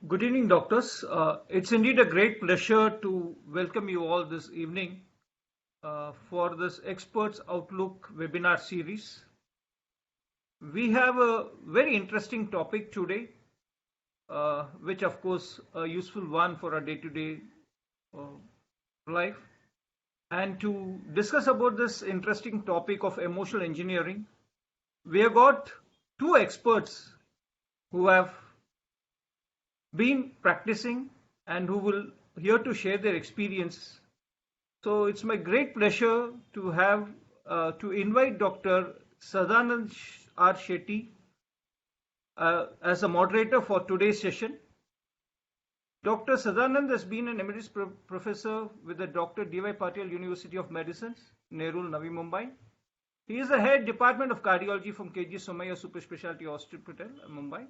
Good evening, doctors. It's indeed a great pleasure to welcome you all this evening for this Experts Outlook webinar series. We have a very interesting topic today, which of course a useful one for our day-to-day life. And to discuss about this interesting topic of emotional engineering, we have got two experts who have been practicing and who will here to share their experience. So it's my great pleasure to have to invite Dr. Sadanand R. Shetty as a moderator for today's session. Dr. Sadanand has been an emeritus professor with the Dr. D.Y. Patil University of Medicine, Nerul, Navi Mumbai. He is the head department of cardiology from KG Somaiya Super Specialty Hospital, Mumbai.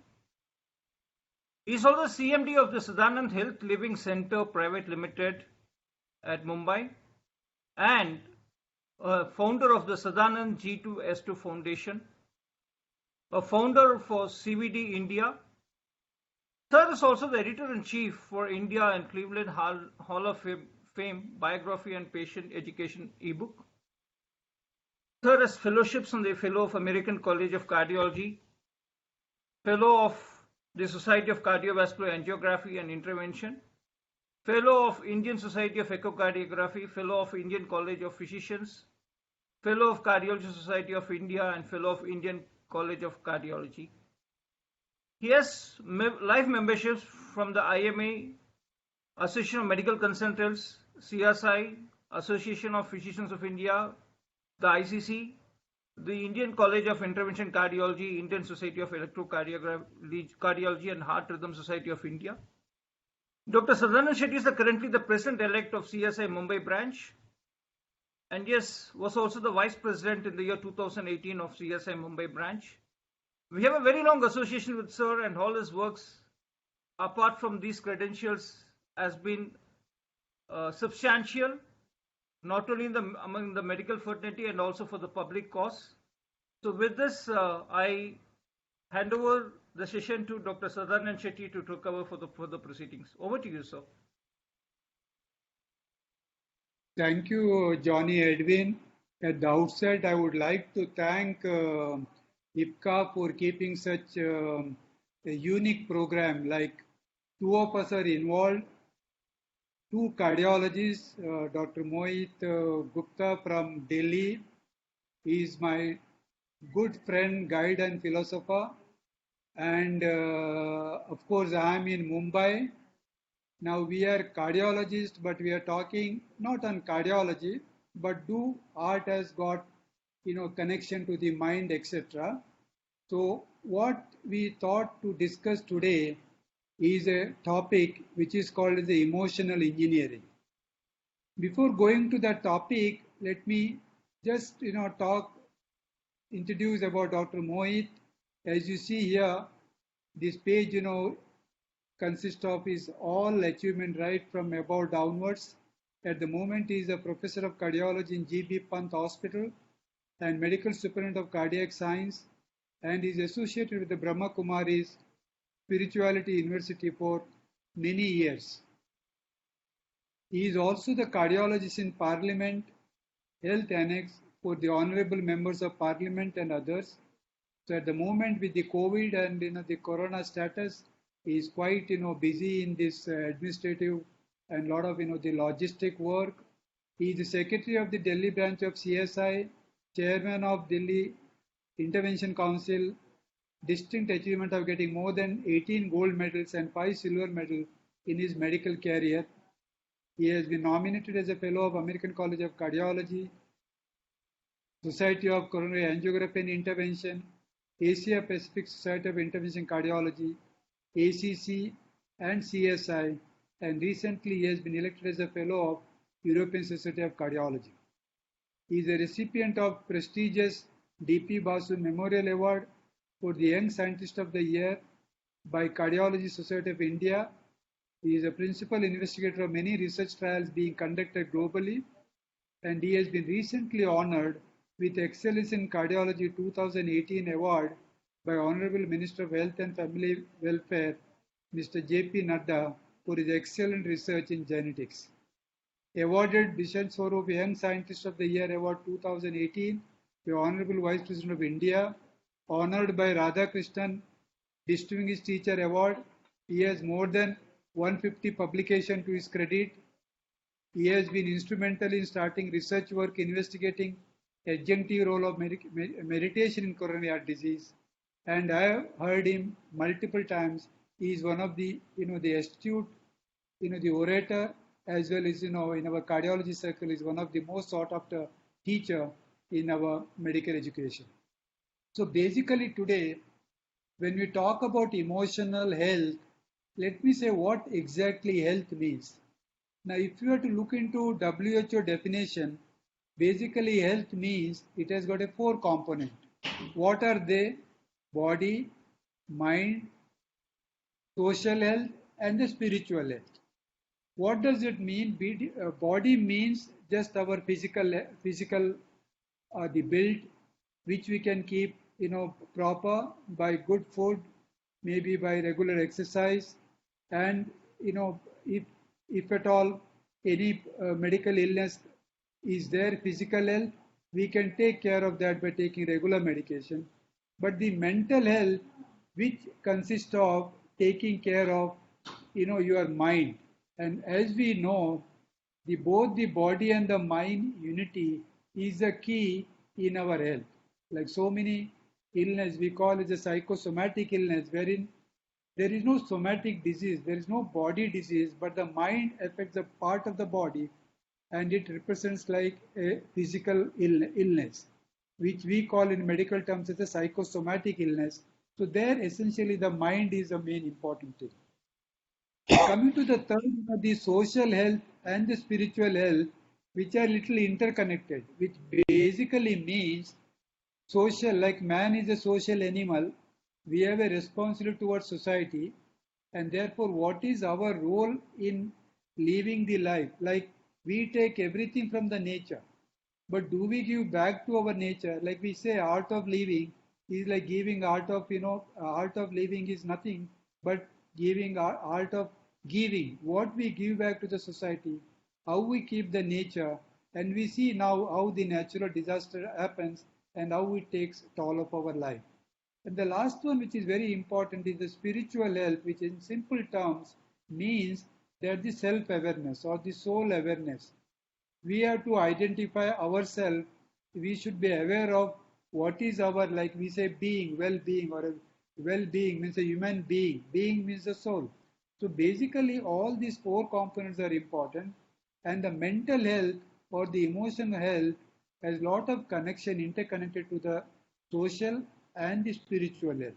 He is also CMD of the Sadanand Health Living Center Private Limited at Mumbai and founder of the Sadanand G2S2 Foundation, a founder for CVD India. Sir is also the editor-in-chief for India and Cleveland Hall of Fame Biography and Patient Education ebook. Sir has fellowships on the Fellow of American College of Cardiology, Fellow of the Society of Cardiovascular Angiography and Intervention, Fellow of Indian Society of Echocardiography, Fellow of Indian College of Physicians, Fellow of Cardiology Society of India, and Fellow of Indian College of Cardiology. He has life memberships from the IMA, Association of Medical Consultants, CSI, Association of Physicians of India, the ICC, the Indian College of Intervention Cardiology, Indian Society of Electrocardiology, and Heart Rhythm Society of India. Dr. Sadanand Shetty is currently the president-elect of CSI Mumbai branch, and yes, was also the vice president in the year 2018 of CSI Mumbai branch. We have a very long association with Sir, and all his works, apart from these credentials, has been substantial, not only among the medical fraternity and also for the public cause. So with this, I hand over the session to Dr. Sadanand Shetty to cover for the further proceedings. Over to you, sir. Thank you, Johnny Edwin. At the outset, I would like to thank IPCA for keeping such a unique program. Like two of us are involved, two cardiologists, Dr. Mohit Gupta from Delhi. He is my good friend, guide and philosopher. And of course, I am in Mumbai. Now we are cardiologists, but we are talking not on cardiology, but do art has got connection to the mind, etc. So what we thought to discuss today is a topic which is called the emotional engineering. Before going to that topic, let me just introduce about Dr. Mohit. As you see here, this page consists of his all achievement right from above downwards. At the moment, he is a professor of cardiology in GB Pant Hospital and medical superintendent of cardiac science, and is associated with the Brahma Kumaris Spirituality University for many years. He is also the cardiologist in Parliament Health Annex for the honorable members of Parliament and others. So at the moment with the COVID and the Corona status, he is quite busy in this administrative and a lot of the logistic work. He is the secretary of the Delhi branch of CSI, chairman of Delhi Intervention Council, distinct achievement of getting more than 18 gold medals and 5 silver medals in his medical career. He has been nominated as a fellow of American College of Cardiology, Society of Coronary Angiography and Intervention, Asia Pacific Society of Intervention Cardiology, ACC and CSI, and recently he has been elected as a fellow of European Society of Cardiology. He is a recipient of prestigious D.P. Basu Memorial Award for the Young Scientist of the Year by Cardiology Society of India. He is a principal investigator of many research trials being conducted globally, and he has been recently honored with Excellence in Cardiology 2018 award by Honorable Minister of Health and Family Welfare Mr. J.P. Nadda, for his excellent research in genetics. Awarded Bishan Swarup Young Scientist of the Year Award 2018 by Honorable Vice President of India, honored by Radhakrishnan Distinguished Teacher Award. He has more than 150 publications to his credit. He has been instrumental in starting research work investigating adjunctive role of meditation in coronary heart disease. And I have heard him multiple times. He is one of the astute, the orator, as well as, in our cardiology circle, is one of the most sought after teacher in our medical education. So basically today, when we talk about emotional health, let me say what exactly health means. Now, if you were to look into WHO definition, basically health means it has got a four component. What are they? Body, mind, social health, and the spiritual health. What does it mean? Body means just our physical the build, which we can keep proper by good food, maybe by regular exercise, and if at all any medical illness is there, physical health, we can take care of that by taking regular medication. But the mental health, which consists of taking care of your mind, and as we know, both the body and the mind unity is the key in our health. Like so many illness, we call it a psychosomatic illness, wherein there is no somatic disease, there is no body disease, but the mind affects a part of the body and it represents like a physical illness, which we call in medical terms as a psychosomatic illness. So there essentially the mind is the main important thing. Coming to the third, the social health and the spiritual health, which are little interconnected, which basically means social, like man is a social animal, we have a responsibility towards society, and therefore, what is our role in living the life? Like we take everything from the nature, but do we give back to our nature? Like we say, art of living is like giving art of living is nothing but giving art of giving. What we give back to the society, how we keep the nature, and we see now how the natural disaster happens and how it takes toll of our life. And the last one, which is very important, is the spiritual health, which in simple terms means that the self-awareness or the soul awareness. We have to identify ourselves. We should be aware of what is our, like we say, being, well-being, or well-being means a human being. Being means the soul. So basically, all these four components are important, and the mental health or the emotional health has a lot of connection interconnected to the social and the spiritual health.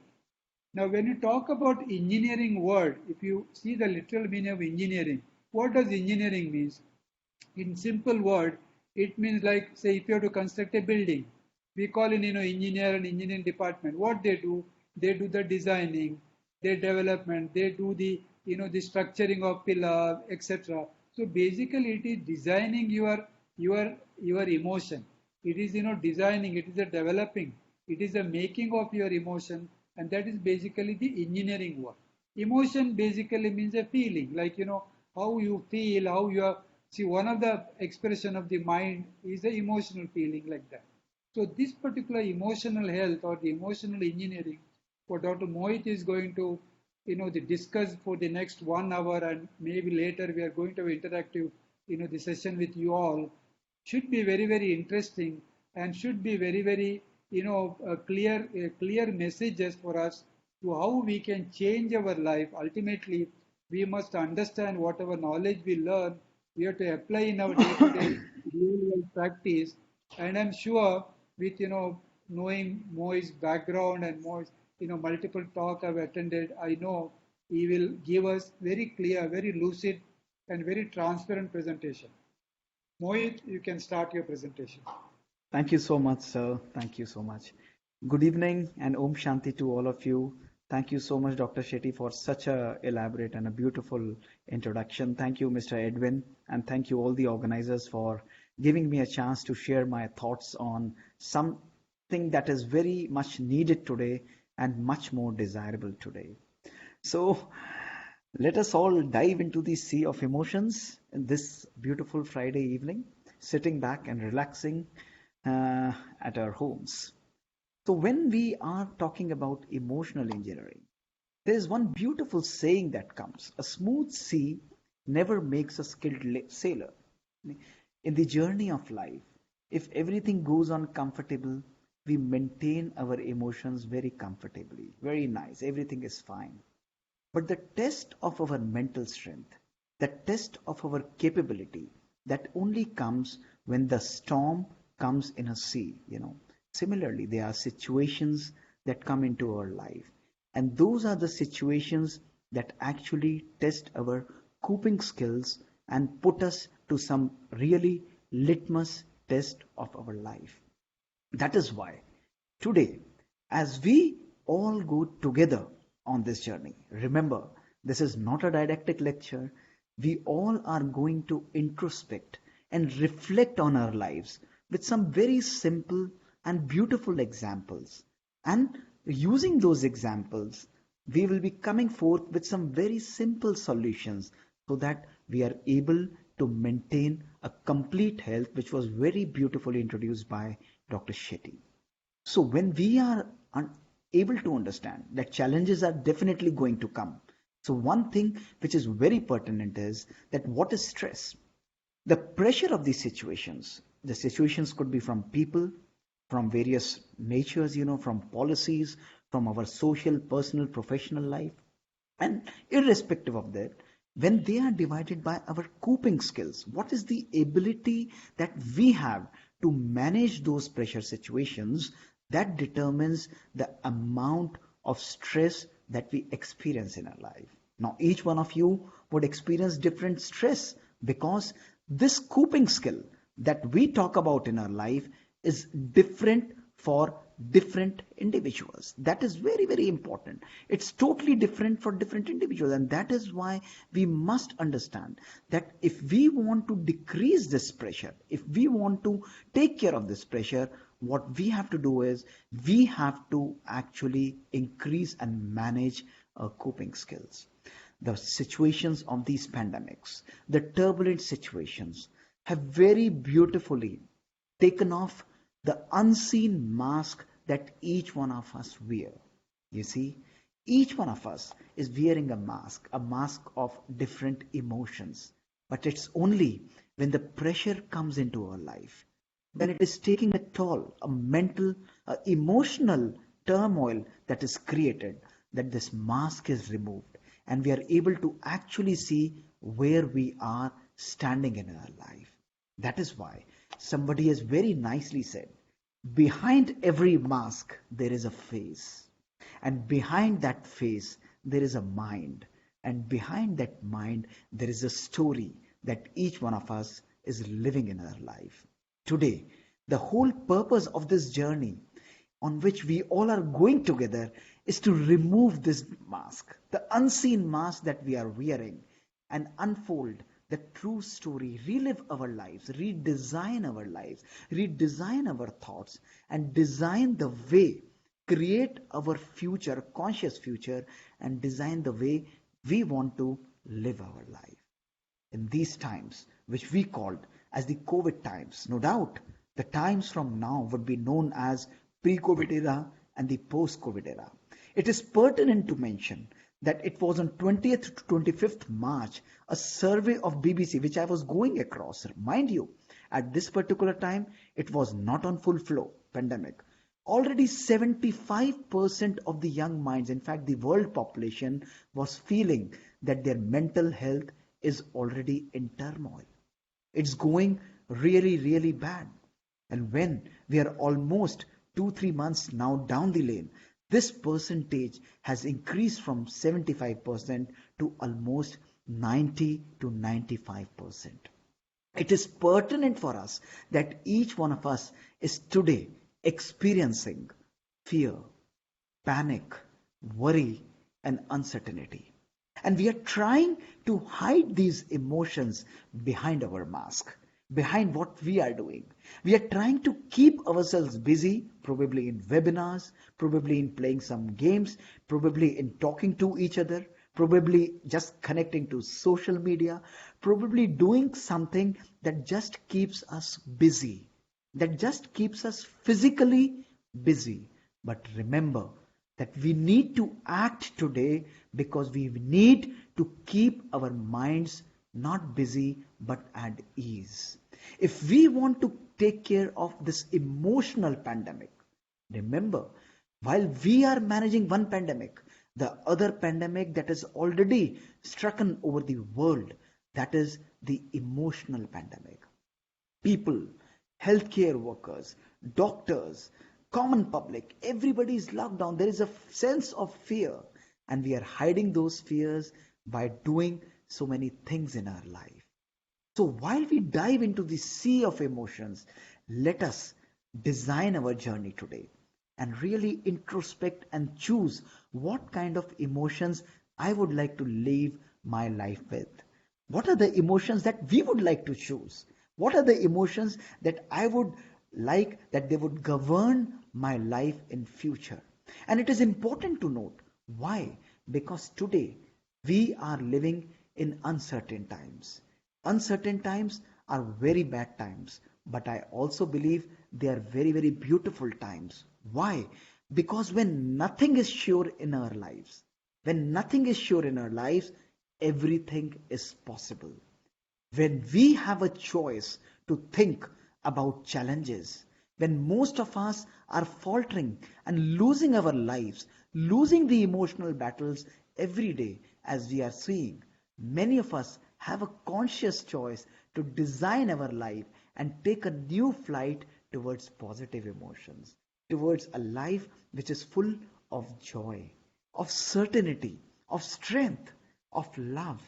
Now, when you talk about engineering word, if you see the literal meaning of engineering, what does engineering means? In simple word, it means like say if you have to construct a building, we call in engineer and engineering department. What they do the designing, their development, they do the structuring of pillar, etc. So basically, it is designing your emotion. It is designing. It is a developing. It is a making of your emotion, and that is basically the engineering work. Emotion basically means a feeling, like how you feel, how you are. See, one of the expression of the mind is the emotional feeling like that. So this particular emotional health or the emotional engineering, what Dr. Mohit is going to, discuss for the next 1 hour, and maybe later we are going to have interactive, the session with you all, should be very, very interesting and should be very, very, clear messages for us to how we can change our life. Ultimately, we must understand whatever knowledge we learn, we have to apply in our day-to-day real world practice. And I'm sure with knowing Mo's background and Mo's multiple talk I've attended, I know he will give us very clear, very lucid, and very transparent presentation. Mohit, you can start your presentation. Thank you so much, sir. Thank you so much. Good evening and Om Shanti to all of you. Thank you so much, Dr. Shetty, for such a elaborate and a beautiful introduction. Thank you, Mr. Edwin, and thank you all the organizers for giving me a chance to share my thoughts on something that is very much needed today and much more desirable today. So, Let us all dive into the sea of emotions in this beautiful Friday evening, sitting back and relaxing at our homes. So, when we are talking about emotional engineering, there is one beautiful saying that comes: a smooth sea never makes a skilled sailor. In the journey of life, if everything goes on comfortable, we maintain our emotions very comfortably, very nice, everything is fine. But the test of our mental strength, the test of our capability, that only comes when the storm comes in a sea. Similarly, there are situations that come into our life, and those are the situations that actually test our coping skills and put us to some really litmus test of our life. That is why today, as we all go together on this journey, remember, this is not a didactic lecture. We all are going to introspect and reflect on our lives with some very simple and beautiful examples. And using those examples, we will be coming forth with some very simple solutions so that we are able to maintain a complete health, which was very beautifully introduced by Dr. Shetty. So when we are able to understand that challenges are definitely going to come. So one thing which is very pertinent is that what is stress? The pressure of these situations. The situations could be from people, from various natures, from policies, from our social, personal, professional life. And irrespective of that, when they are divided by our coping skills, what is the ability that we have to manage those pressure situations, that determines the amount of stress that we experience in our life. Now, each one of you would experience different stress because this coping skill that we talk about in our life is different for different individuals. That is very, very important. It's totally different for different individuals, and that is why we must understand that if we want to decrease this pressure, if we want to take care of this pressure, what we have to do is we have to actually increase and manage our coping skills. The situations of these pandemics, the turbulent situations, have very beautifully taken off the unseen mask that each one of us wear. You see, each one of us is wearing a mask of different emotions. But it's only when the pressure comes into our life, when it is taking a toll, a mental, emotional turmoil that is created, that this mask is removed and we are able to actually see where we are standing in our life. That is why somebody has very nicely said, behind every mask there is a face, and behind that face there is a mind, and behind that mind there is a story that each one of us is living in our life. Today, the whole purpose of this journey on which we all are going together is to remove this mask, the unseen mask that we are wearing, and unfold the true story, relive our lives, redesign our thoughts, and design the way, create our future, conscious future, and design the way we want to live our life. In these times, which we called as the COVID times, no doubt, the times from now would be known as pre-COVID era and the post-COVID era. It is pertinent to mention that it was on 20th to 25th March, a survey of BBC, which I was going across. Mind you, at this particular time, it was not on full flow pandemic. Already 75% of the young minds, in fact, the world population, was feeling that their mental health is already in turmoil. It's going really, really bad. And when we are almost 2-3 months now down the lane, this percentage has increased from 75% to almost 90 to 95%. It is pertinent for us that each one of us is today experiencing fear, panic, worry, and uncertainty. And we are trying to hide these emotions behind our mask, behind what we are doing. We are trying to keep ourselves busy, probably in webinars, probably in playing some games, probably in talking to each other, probably just connecting to social media, probably doing something that just keeps us busy, that just keeps us physically busy. But remember that we need to act today because we need to keep our minds not busy but at ease. If we want to take care of this emotional pandemic, remember, while we are managing one pandemic, the other pandemic that is already stricken over the world, that is the emotional pandemic. People, healthcare workers, doctors, common public, everybody is locked down. There is a sense of fear, and we are hiding those fears by doing so many things in our life. So while we dive into the sea of emotions, let us design our journey today and really introspect and choose what kind of emotions I would like to live my life with. What are the emotions that we would like to choose? What are the emotions that I would like that they would govern my life in future? And it is important to note why? Because today we are living in uncertain times. Uncertain times are very bad times, but I also believe they are very, very beautiful times. Why? Because when nothing is sure in our lives, when nothing is sure in our lives, everything is possible. When we have a choice to think about challenges, when most of us are faltering and losing our lives, losing the emotional battles every day, as we are seeing, many of us have a conscious choice to design our life and take a new flight towards positive emotions, towards a life which is full of joy, of certainty, of strength, of love,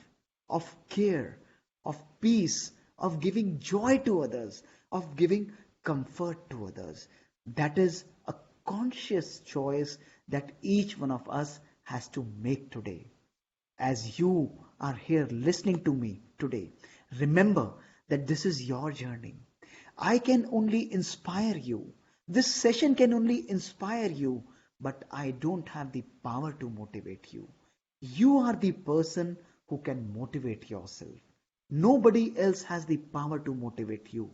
of care, of peace, of giving joy to others, of giving comfort to others. That is a conscious choice that each one of us has to make today. As you are here listening to me today, remember that this is your journey. I can only inspire you. This session can only inspire you, but I don't have the power to motivate you. You are the person who can motivate yourself. Nobody else has the power to motivate you.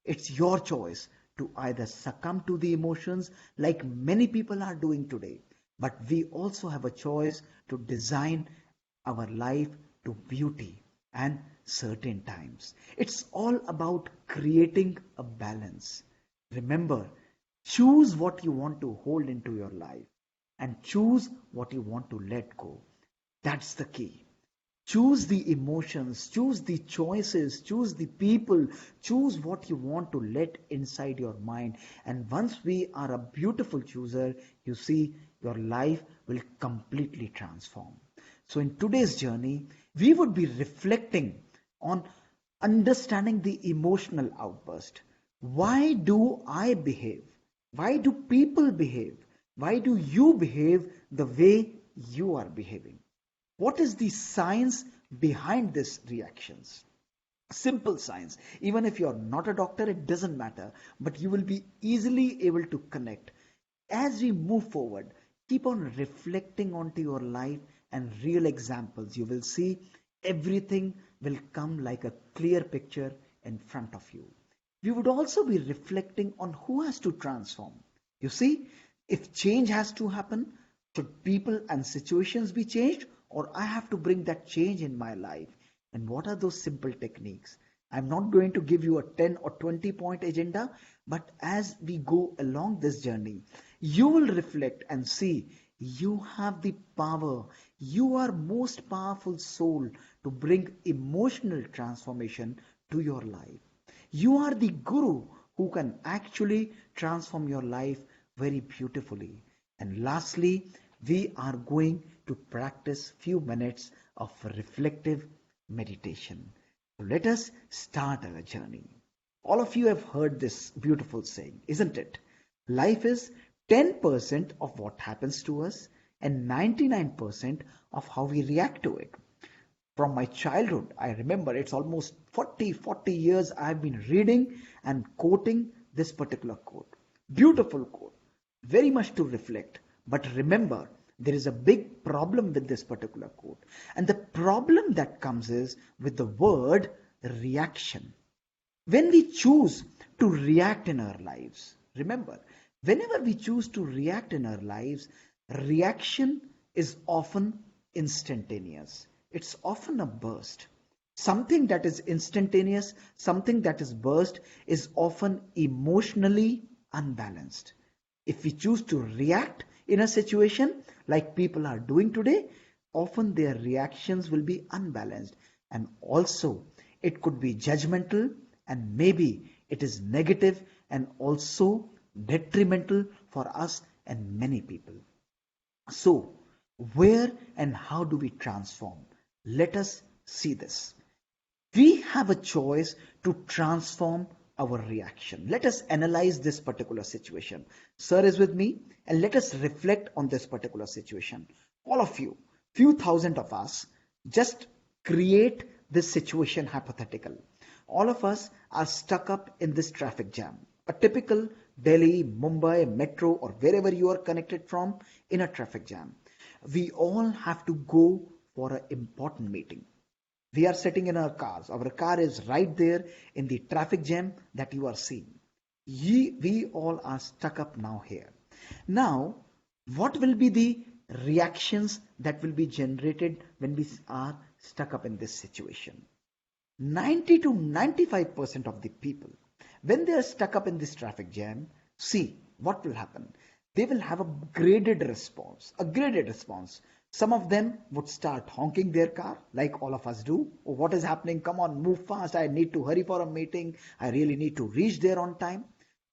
It's your choice to either succumb to the emotions like many people are doing today, but we also have a choice to design our life to beauty and certain times. It's all about creating a balance. Remember, choose what you want to hold into your life and choose what you want to let go. That's the key. Choose the emotions, choose the choices, choose the people, choose what you want to let inside your mind. And once we are a beautiful chooser, you see, your life will completely transform. So in today's journey, we would be reflecting on understanding the emotional outburst. Why do I behave? Why do people behave? Why do you behave the way you are behaving? What is the science behind these reactions? Simple science. Even if you're not a doctor, it doesn't matter, but you will be easily able to connect. As we move forward, keep on reflecting onto your life and real examples. You will see everything will come like a clear picture in front of you. We would also be reflecting on who has to transform. You see, if change has to happen, should people and situations be changed, or I have to bring that change in my life? And what are those simple techniques? I'm not going to give you a 10 or 20 point agenda, but as we go along this journey, you will reflect and see you have the power. You are most powerful soul to bring emotional transformation to your life. You are the guru who can actually transform your life very beautifully. And lastly, we are going to practice few minutes of reflective meditation. So let us start our journey. All of you have heard this beautiful saying, isn't it? Life is 10% of what happens to us and 99% of how we react to it. From my childhood, I remember it's almost 40 years I've been reading and quoting this particular quote. Beautiful quote, very much to reflect. But remember, There is a big problem with this particular quote. And the problem that comes is with the word reaction. When we choose to react in our lives, remember, whenever we choose to react in our lives, reaction is often instantaneous. It's often a burst. Something that is instantaneous, something that is burst, is often emotionally unbalanced. If we choose to react in a situation like people are doing today, often their reactions will be unbalanced. And also, it could be judgmental, and maybe it is negative and also detrimental for us and many people. So, where and how do we transform? Let us see this. We have a choice to transform our reaction. Let us analyze this particular situation. Sir is with me, and let us reflect on this particular situation. All of you, few thousand of us, just create this situation hypothetical. All of us are stuck up in this traffic jam. A typical Delhi, Mumbai, metro, or wherever you are connected from, in a traffic jam. We all have to go for an important meeting. We are sitting in our cars. Our car is right there in the traffic jam that you are seeing. We all are stuck up now here. Now, what will be the reactions that will be generated when we are stuck up in this situation? 90 to 95% of the people, when they are stuck up in this traffic jam, see what will happen. They will have a graded response. A graded response. Some of them would start honking their car like all of us do. Oh, what is happening? Come on, move fast. I need to hurry for a meeting. I really need to reach there on time.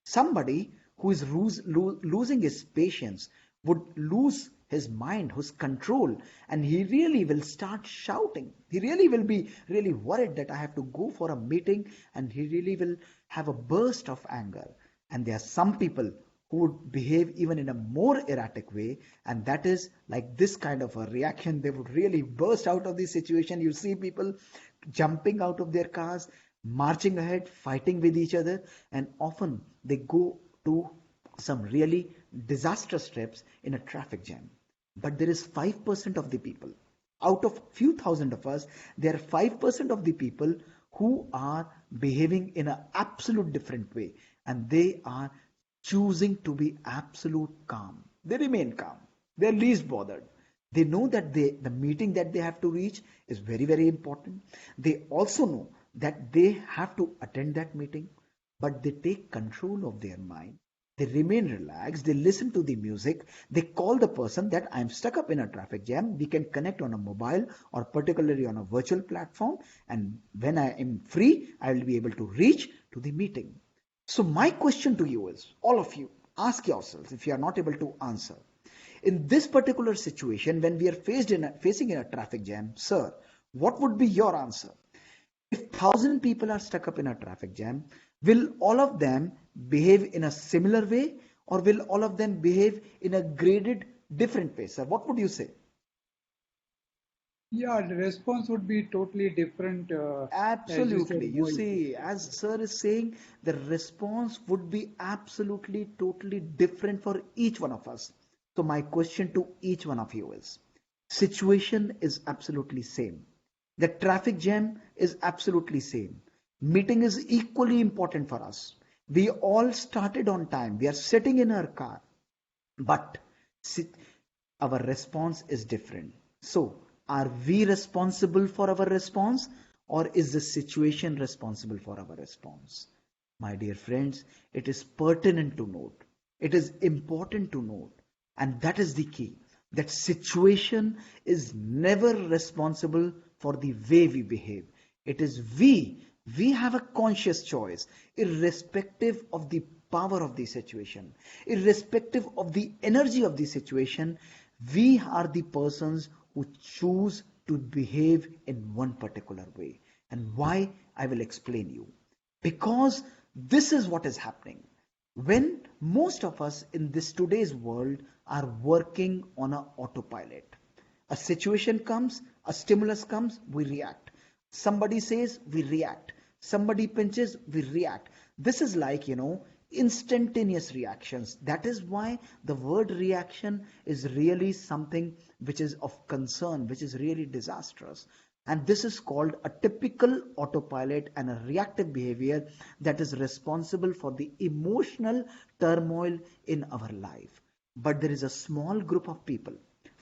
Somebody who is losing his patience would lose his mind, his control, and he really will start shouting. He really will be really worried that I have to go for a meeting, and he really will have a burst of anger. And there are some people who would behave even in a more erratic way, and that is like this kind of a reaction. They would really burst out of the situation. You see people jumping out of their cars, marching ahead, fighting with each other, and often they go to some really disastrous steps in a traffic jam. But there is 5% of the people, out of few thousand of us, there are 5% of the people who are behaving in an absolute different way, and they are choosing to be absolute calm. They remain calm. They're least bothered. They know that the meeting that they have to reach is very, very important. They also know that they have to attend that meeting, but they take control of their mind. They remain relaxed. They listen to the music. They call the person that I'm stuck up in a traffic jam. We can connect on a mobile or particularly on a virtual platform. And when I am free, I will be able to reach to the meeting. So my question to you is, all of you, ask yourselves if you are not able to answer. In this particular situation, when we are facing in a traffic jam, sir, what would be your answer? If 1,000 people are stuck up in a traffic jam, will all of them behave in a similar way, or will all of them behave in a graded different way, sir? What would you say? Yeah, the response would be totally different, as you said, Absolutely. You Mohit. see, as sir is saying, the response would be absolutely, totally different for each one of us. So my question to each one of you is, situation is absolutely same. The traffic jam is absolutely same. Meeting is equally important for us. We all started on time. We are sitting in our car, but our response is different. So, are we responsible for our response, or is the situation responsible for our response? My dear friends, it is pertinent to note, it is important to note, and that is the key, that situation is never responsible for the way we behave. It is we have a conscious choice, irrespective of the power of the situation, irrespective of the energy of the situation. We are the persons who choose to behave in one particular way. And why? I will explain you. Because this is what is happening. When most of us in this today's world are working on an autopilot, a situation comes, a stimulus comes, we react. Somebody says, we react. Somebody pinches, we react. This is like, instantaneous reactions. That is why the word reaction is really something which is of concern, which is really disastrous. And this is called a typical autopilot and a reactive behavior that is responsible for the emotional turmoil in our life. But there is a small group of people,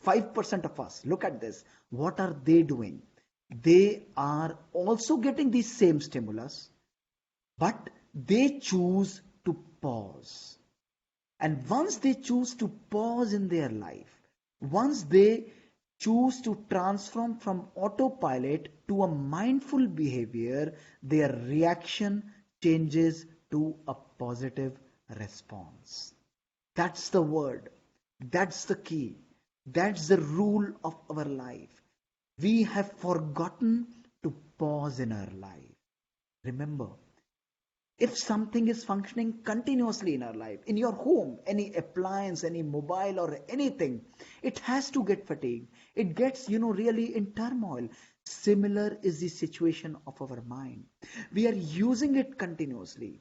5% of us. Look at this. What are they doing? They are also getting the same stimulus, but they choose to pause. And once they choose to pause in their life, once they choose to transform from autopilot to a mindful behavior, their reaction changes to a positive response. That's the word. That's the key. That's the rule of our life. We have forgotten to pause in our life. Remember, if something is functioning continuously in our life, in your home, any appliance, any mobile or anything, it has to get fatigued. It gets, really in turmoil. Similar is the situation of our mind. We are using it continuously,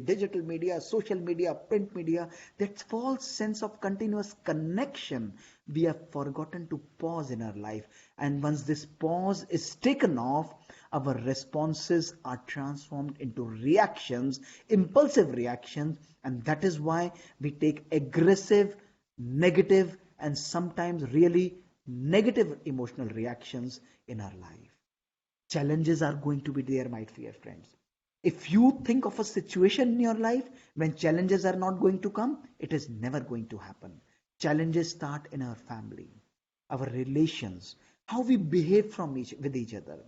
digital media, social media, print media, that false sense of continuous connection. We have forgotten to pause in our life. And once this pause is taken off, our responses are transformed into reactions, impulsive reactions, and that is why we take aggressive, negative, and sometimes really negative emotional reactions in our life. Challenges are going to be there, my dear friends. If you think of a situation in your life when challenges are not going to come, it is never going to happen. Challenges start in our family, our relations, how we behave with each other,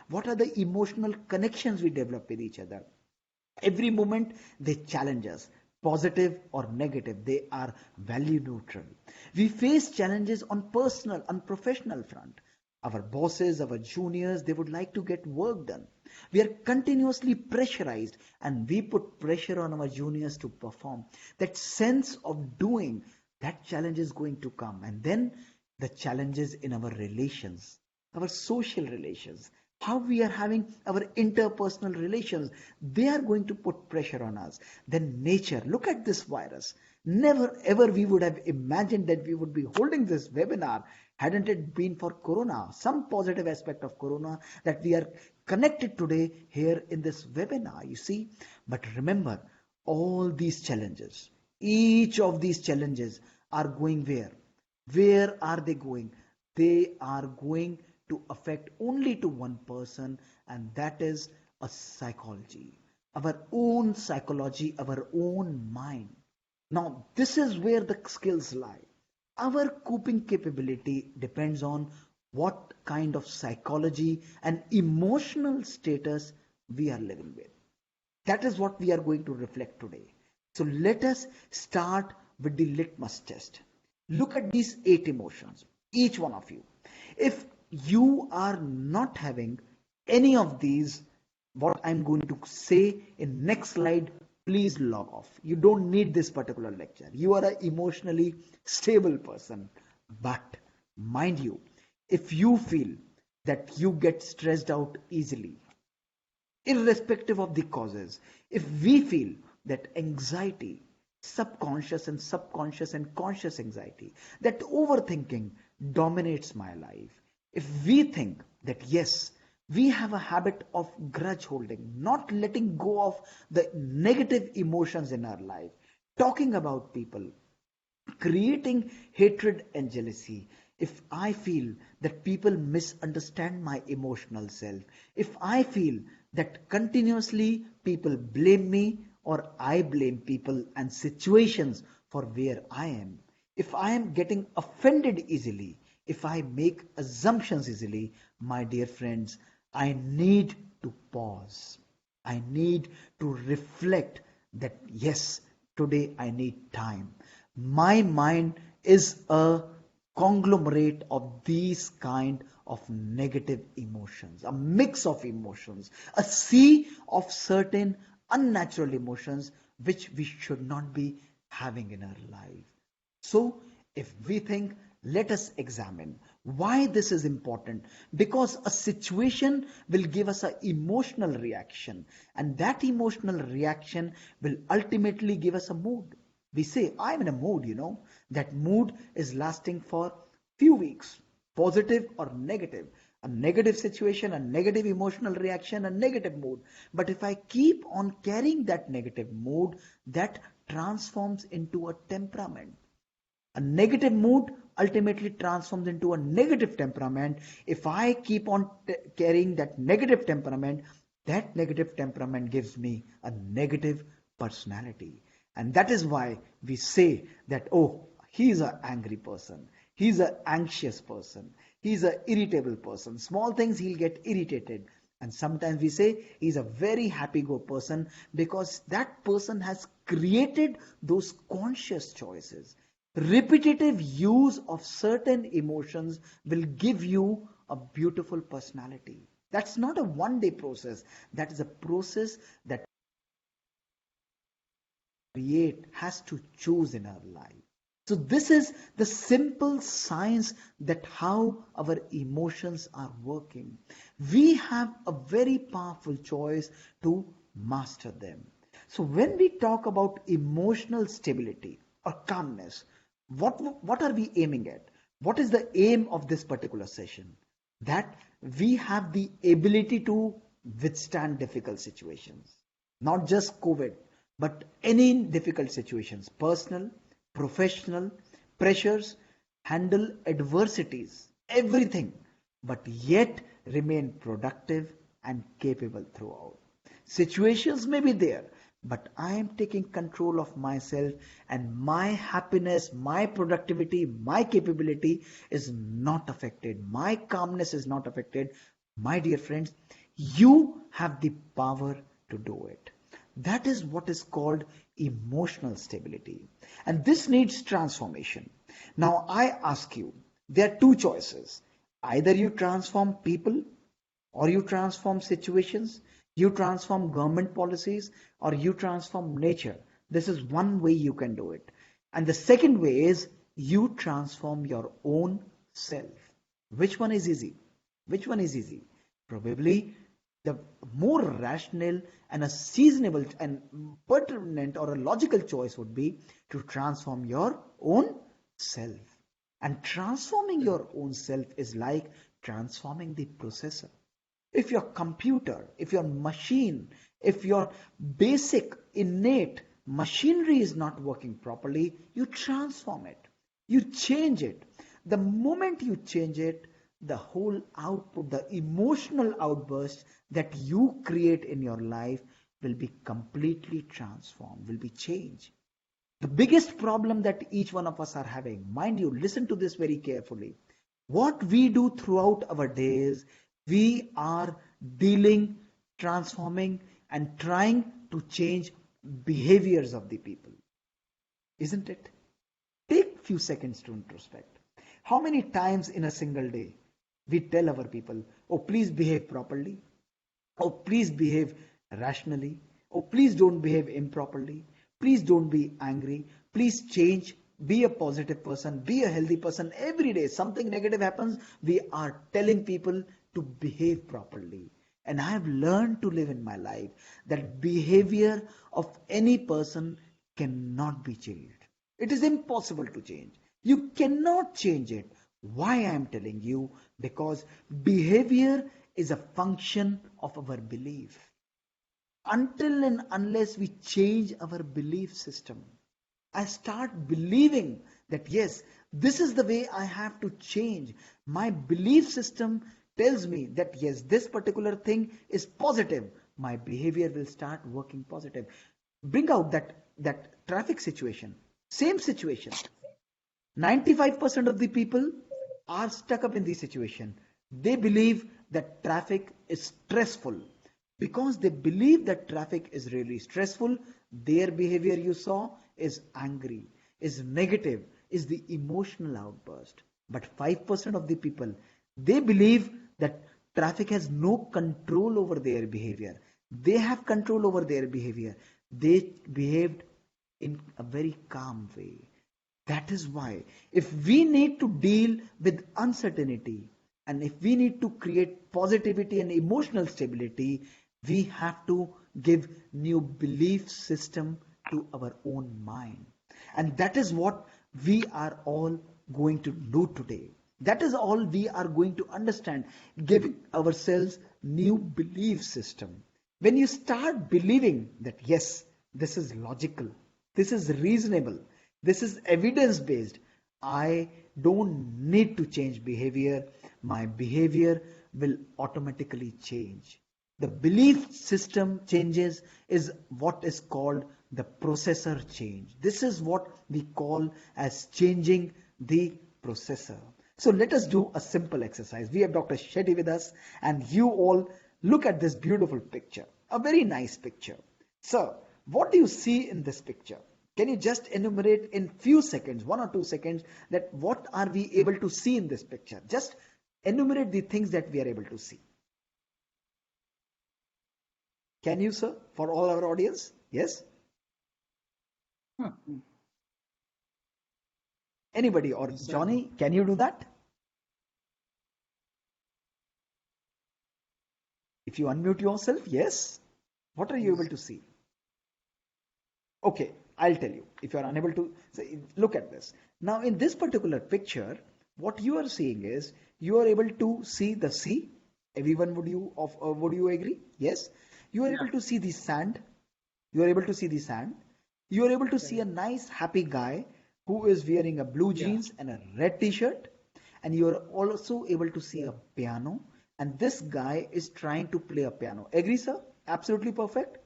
what are the emotional connections we develop with each other. Every moment they challenge us, positive or negative, they are value neutral. We face challenges on personal and professional front. Our bosses, our juniors, they would like to get work done. We are continuously pressurized and we put pressure on our juniors to perform. That sense of doing, that challenge is going to come. And then the challenges in our relations, our social relations, how we are having our interpersonal relations, they are going to put pressure on us. Then nature, look at this virus. Never ever we would have imagined that we would be holding this webinar hadn't it been for Corona, some positive aspect of Corona, that we are connected today here in this webinar, you see. But remember, all these challenges, each of these challenges are going where? Where are they going? They are going to affect only to one person, and that is a psychology, our own psychology, our own mind. Now, this is where the skills lie. Our coping capability depends on what kind of psychology and emotional status we are living with. That is what we are going to reflect today. So let us start with the litmus test. Look at these 8 emotions, each one of you. If you are not having any of these, what I'm going to say in next slide, please log off. You don't need this particular lecture. You are an emotionally stable person. But mind you, if you feel that you get stressed out easily, irrespective of the causes, if we feel that anxiety, subconscious and conscious anxiety, that overthinking dominates my life, if we think that yes, we have a habit of grudge holding, not letting go of the negative emotions in our life, talking about people, creating hatred and jealousy, if I feel that people misunderstand my emotional self, if I feel that continuously people blame me or I blame people and situations for where I am, if I am getting offended easily, if I make assumptions easily, my dear friends, I need to pause. I need to reflect that yes, today I need time. My mind is a conglomerate of these kind of negative emotions, a mix of emotions, a sea of certain unnatural emotions which we should not be having in our life. So if we think, let us examine Why this is important? Because a situation will give us an emotional reaction, and that emotional reaction will ultimately give us a mood. We say, I'm in a mood, that mood is lasting for few weeks, positive or negative. A negative situation, a negative emotional reaction, a negative mood. But if I keep on carrying that negative mood, that transforms into a temperament. A negative mood ultimately transforms into a negative temperament. If I keep on carrying that negative temperament, that negative temperament gives me a negative personality. And that is why we say that, oh, he's an angry person. He's an anxious person. He's an irritable person. Small things he'll get irritated. And sometimes we say he's a very happy-go person because that person has created those conscious choices. Repetitive use of certain emotions will give you a beautiful personality. That's not a one-day process. That is a process that create has to choose in our life. So this is the simple science that how our emotions are working. We have a very powerful choice to master them. So when we talk about emotional stability or calmness, what are we aiming at? What is the aim of this particular session? That we have the ability to withstand difficult situations. Not just COVID, but any difficult situations, personal, professional, pressures, handle adversities, everything, but yet remain productive and capable throughout. Situations may be there, but I am taking control of myself, and my happiness, my productivity, my capability is not affected. My calmness is not affected. My dear friends, you have the power to do it. That is what is called emotional stability. And this needs transformation. Now I ask you, there are two choices. Either you transform people or you transform situations, you transform government policies, or you transform nature. This is one way you can do it. And the second way is you transform your own self. Which one is easy? Which one is easy? Probably the more rational and a seasonable and pertinent or a logical choice would be to transform your own self. And transforming your own self is like transforming the processor. If your computer, if your machine, if your basic innate machinery is not working properly, you transform it. You change it. The moment you change it, the whole output, the emotional outburst that you create in your life will be completely transformed, will be changed. The biggest problem that each one of us are having, mind you, listen to this very carefully. What we do throughout our days, we are dealing, transforming, and trying to change behaviors of the people. Isn't it? Take few seconds to introspect. How many times in a single day we tell our people, oh, please behave properly. Oh, please behave rationally. Oh, please don't behave improperly. Please don't be angry. Please change. Be a positive person. Be a healthy person. Every day something negative happens, we are telling people to behave properly. And I have learned to live in my life that behavior of any person cannot be changed. It is impossible to change. You cannot change it. Why I am telling you? Because behavior is a function of our belief. Until and unless we change our belief system, I start believing that yes, this is the way I have to change. My belief system tells me that yes, this particular thing is positive. My behavior will start working positive. Bring out that traffic situation. Same situation. 95% of the people are stuck up in this situation. They believe that traffic is stressful. Because they believe that traffic is really stressful, their behavior you saw is angry, is negative, is the emotional outburst. But 5% of the people, they believe that traffic has no control over their behavior. They have control over their behavior. They behaved in a very calm way. That is why, if we need to deal with uncertainty and if we need to create positivity and emotional stability, we have to give new belief system to our own mind. And that is what we are all going to do today. That is all we are going to understand, giving ourselves new belief system. When you start believing that yes, this is logical, this is reasonable, this is evidence based, I don't need to change behavior, my behavior will automatically change. The belief system changes is what is called the processor change. This is what we call as changing the processor. So let us do a simple exercise. We have Dr. Shetty with us, and you all look at this beautiful picture, a very nice picture. So what do you see in this picture? Can you just enumerate in few seconds, 1 or 2 seconds, that what are we able to see in this picture? Just enumerate the things that we are able to see. Can you, sir, for all our audience? Yes? Huh. Anybody, or Yes, sir. Johnny, can you do that? If you unmute yourself, yes. What are you able to see? Okay, I'll tell you. If you are unable to, say, look at this. Now, in this particular picture, what you are seeing is you are able to see the sea. Everyone, would you agree? Yes. You are able to see the sand. You are able to see the sand. You are able to see a nice, happy guy who is wearing a blue jeans and a red t-shirt. And you are also able to see a piano. And this guy is trying to play a piano. Agree, sir? Absolutely perfect.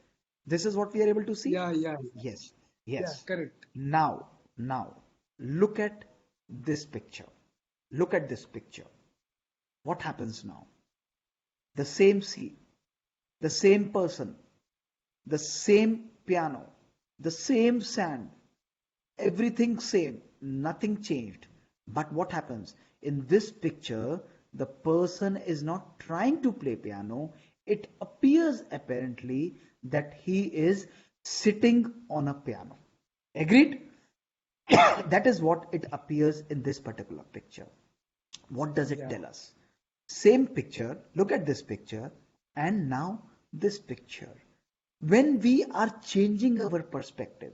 This is what we are able to see. Yeah, yeah, Yes, yeah, yes. correct. Now, look at this picture. Look at this picture. What happens now? The same sea, the same person, the same piano, the same sand, everything same, nothing changed. But what happens? In this picture, the person is not trying to play piano. It appears apparently that he is sitting on a piano. Agreed? That is what it appears in this particular picture. What does it tell us? Same picture, look at this picture, and now this picture. When we are changing our perspective,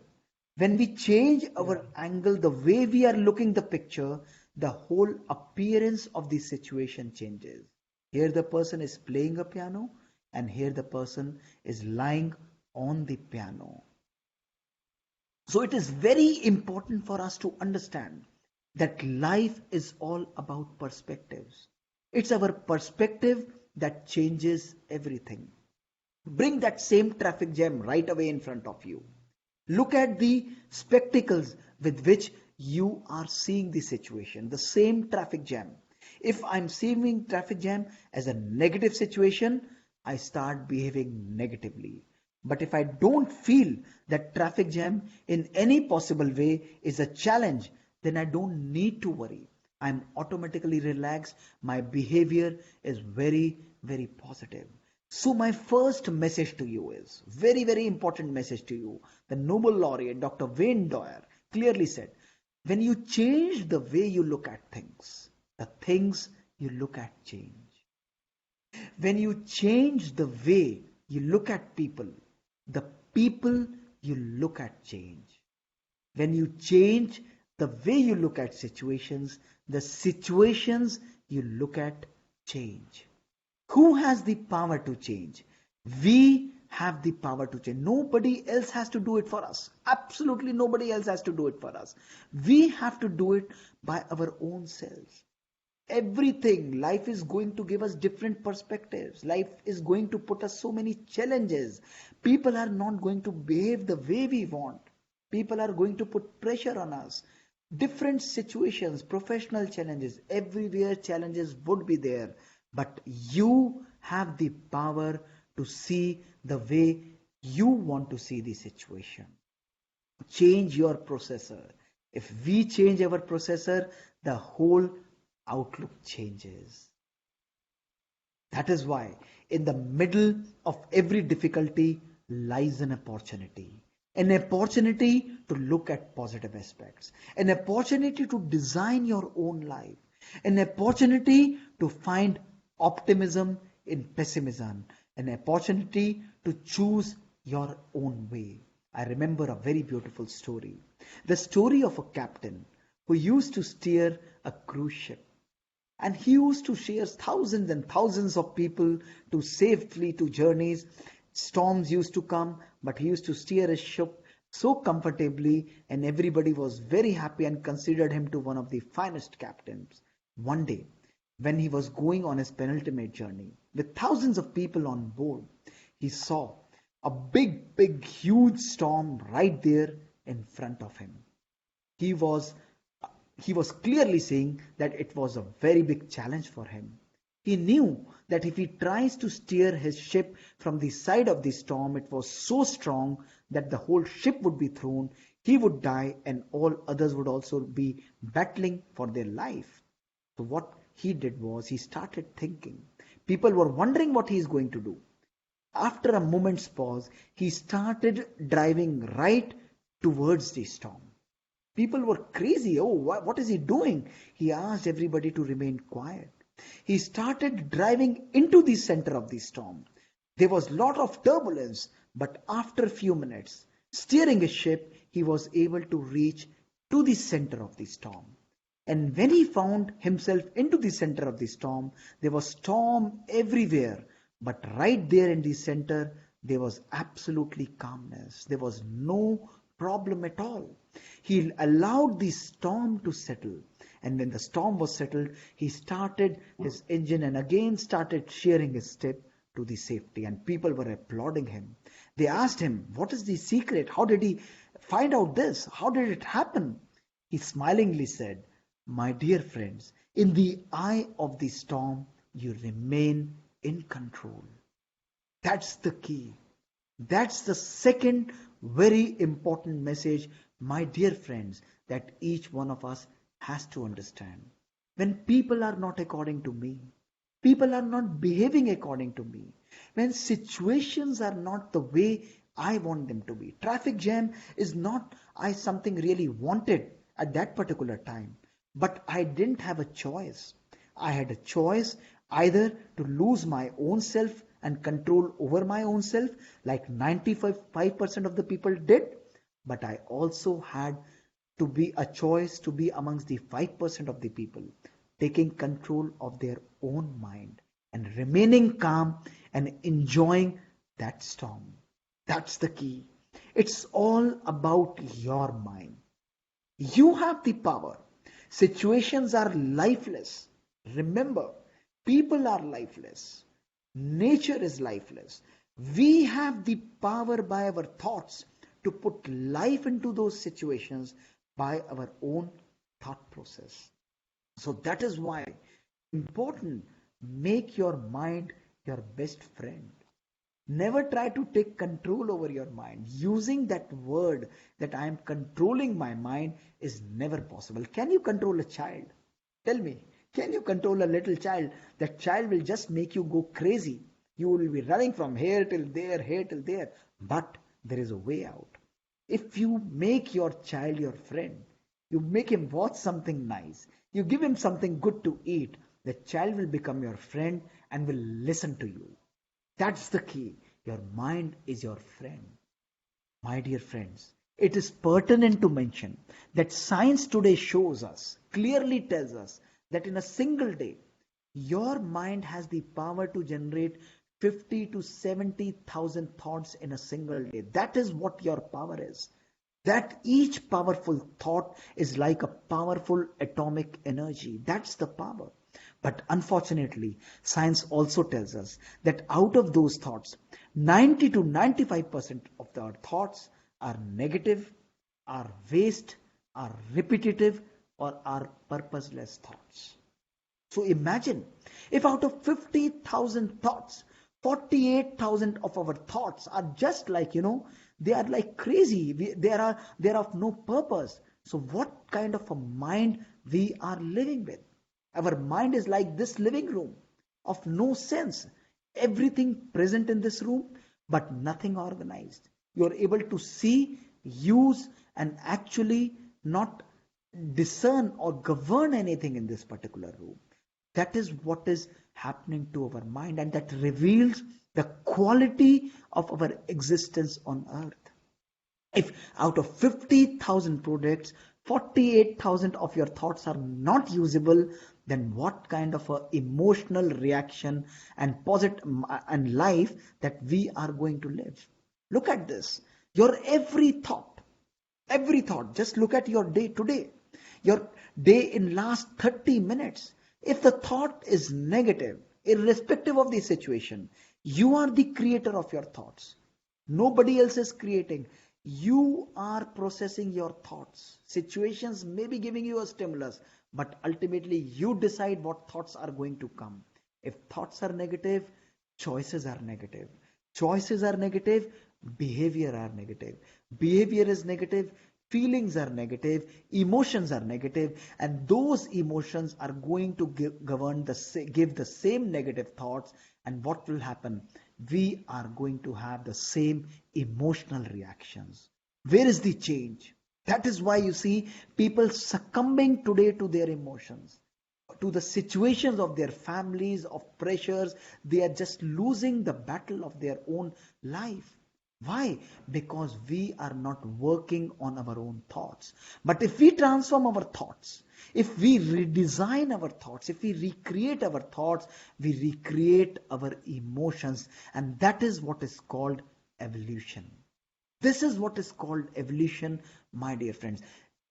when we change our angle, the way we are looking the picture, the whole appearance of the situation changes. Here the person is playing a piano, and here the person is lying on the piano. So it is very important for us to understand that life is all about perspectives. It's our perspective that changes everything. Bring that same traffic jam right away in front of you. Look at the spectacles with which you are seeing the situation, the same traffic jam. If I'm seeing traffic jam as a negative situation, I start behaving negatively. But if I don't feel that traffic jam in any possible way is a challenge, then I don't need to worry. I'm automatically relaxed. My behavior is very, very positive. So my first message to you is, very, very important message to you. The Nobel laureate Dr. Wayne Dyer clearly said, when you change the way you look at things, the things you look at change. When you change the way you look at people, the people you look at change. When you change the way you look at situations, the situations you look at change. Who has the power to change? We have the power to change. Nobody else has to do it for us. Absolutely nobody else has to do it for us. We have to do it by our own selves. Everything, life is going to give us different perspectives. Life is going to put us so many challenges. People are not going to behave the way we want. People are going to put pressure on us. Different situations, professional challenges, everywhere challenges would be there. But you have the power to see the way you want to see the situation. Change your processor. If we change our processor, the whole outlook changes. That is why in the middle of every difficulty lies an opportunity. an opportunity to look at positive aspects, an opportunity to design your own life, an opportunity to find optimism in pessimism, an opportunity to choose your own way. I remember a very beautiful story. The story of a captain who used to steer a cruise ship. And he used to share thousands and thousands of people to safely to journeys. Storms used to come, but he used to steer his ship so comfortably, and everybody was very happy and considered him to one of the finest captains. One day, when he was going on his penultimate journey with thousands of people on board, he saw a big, huge storm right there in front of him. He was he was clearly saying that it was a very big challenge for him. He knew that if he tries to steer his ship from the side of the storm, it was so strong that the whole ship would be thrown, he would die, and all others would also be battling for their life. So what he did was he started thinking. People were wondering what he is going to do. After a moment's pause, he started driving right towards the storm. People were crazy. Oh, what is he doing? He asked everybody to remain quiet. He started driving into the center of the storm. There was a lot of turbulence, but after a few minutes, steering his ship, he was able to reach to the center of the storm. And when he found himself into the center of the storm, there was storm everywhere. But right there in the center, there was absolutely calmness. There was no problem at all. He allowed the storm to settle. And when the storm was settled, he started his engine and again started sheering his ship to the safety. And people were applauding him. They asked him, what is the secret? How did he find out this? How did it happen? He smilingly said, my dear friends, in the eye of the storm, you remain in control. That's the key. That's the second very important message, my dear friends, that each one of us has to understand. When people are not according to me, people are not behaving according to me, when situations are not the way I want them to be, traffic jam is not something really wanted at that particular time, but I didn't have a choice. I had a choice either to lose my own self and control over my own self like 95% of the people did, but I also had to be a choice to be amongst the 5% of the people taking control of their own mind and remaining calm and enjoying that storm. That's the key. It's all about your mind. You have the power. Situations are lifeless. Remember, people are lifeless. Nature is lifeless. We have the power by our thoughts to put life into those situations by our own thought process. So that is why important, make your mind your best friend. Never try to take control over your mind. Using that word that I am controlling my mind is never possible. Can you control a child? Tell me, can you control a little child? That child will just make you go crazy. You will be running from here till there. But there is a way out. If you make your child your friend, you make him watch something nice, you give him something good to eat, the child will become your friend and will listen to you. That's the key. Your mind is your friend. My dear friends, it is pertinent to mention that science today shows us, clearly tells us, that in a single day, your mind has the power to generate 50 to 70,000 thoughts in a single day. That is what your power is. That each powerful thought is like a powerful atomic energy. That's the power. But unfortunately, science also tells us that out of those thoughts, 90 to 95% of our thoughts are negative, are waste, are repetitive, or are purposeless thoughts. So imagine if out of 50,000 thoughts, 48,000 of our thoughts are just like, they are like crazy. They are of no purpose. So what kind of a mind we are living with? Our mind is like this living room of no sense. Everything present in this room, but nothing organized. You're able to see, use, and actually not discern or govern anything in this particular room. That is what is happening to our mind, and that reveals the quality of our existence on earth. If out of 50,000 products, 48,000 of your thoughts are not usable, then what kind of a emotional reaction and positive and life that we are going to live? Look at this. Your every thought, just look at your day today, your day in last 30 minutes. If the thought is negative, irrespective of the situation, you are the creator of your thoughts. Nobody else is creating. You are processing your thoughts. Situations may be giving you a stimulus, but ultimately you decide what thoughts are going to come. If thoughts are negative, choices are negative. Choices are negative, behavior are negative. Behavior is negative, feelings are negative, emotions are negative, and those emotions are going to give the same negative thoughts. And what will happen? We are going to have the same emotional reactions. Where is the change? That is why you see people succumbing today to their emotions, to the situations of their families, of pressures. They are just losing the battle of their own life. Why? Because we are not working on our own thoughts. But if we transform our thoughts, if we redesign our thoughts, if we recreate our thoughts, we recreate our emotions. And that is what is called evolution. This is what is called evolution, my dear friends.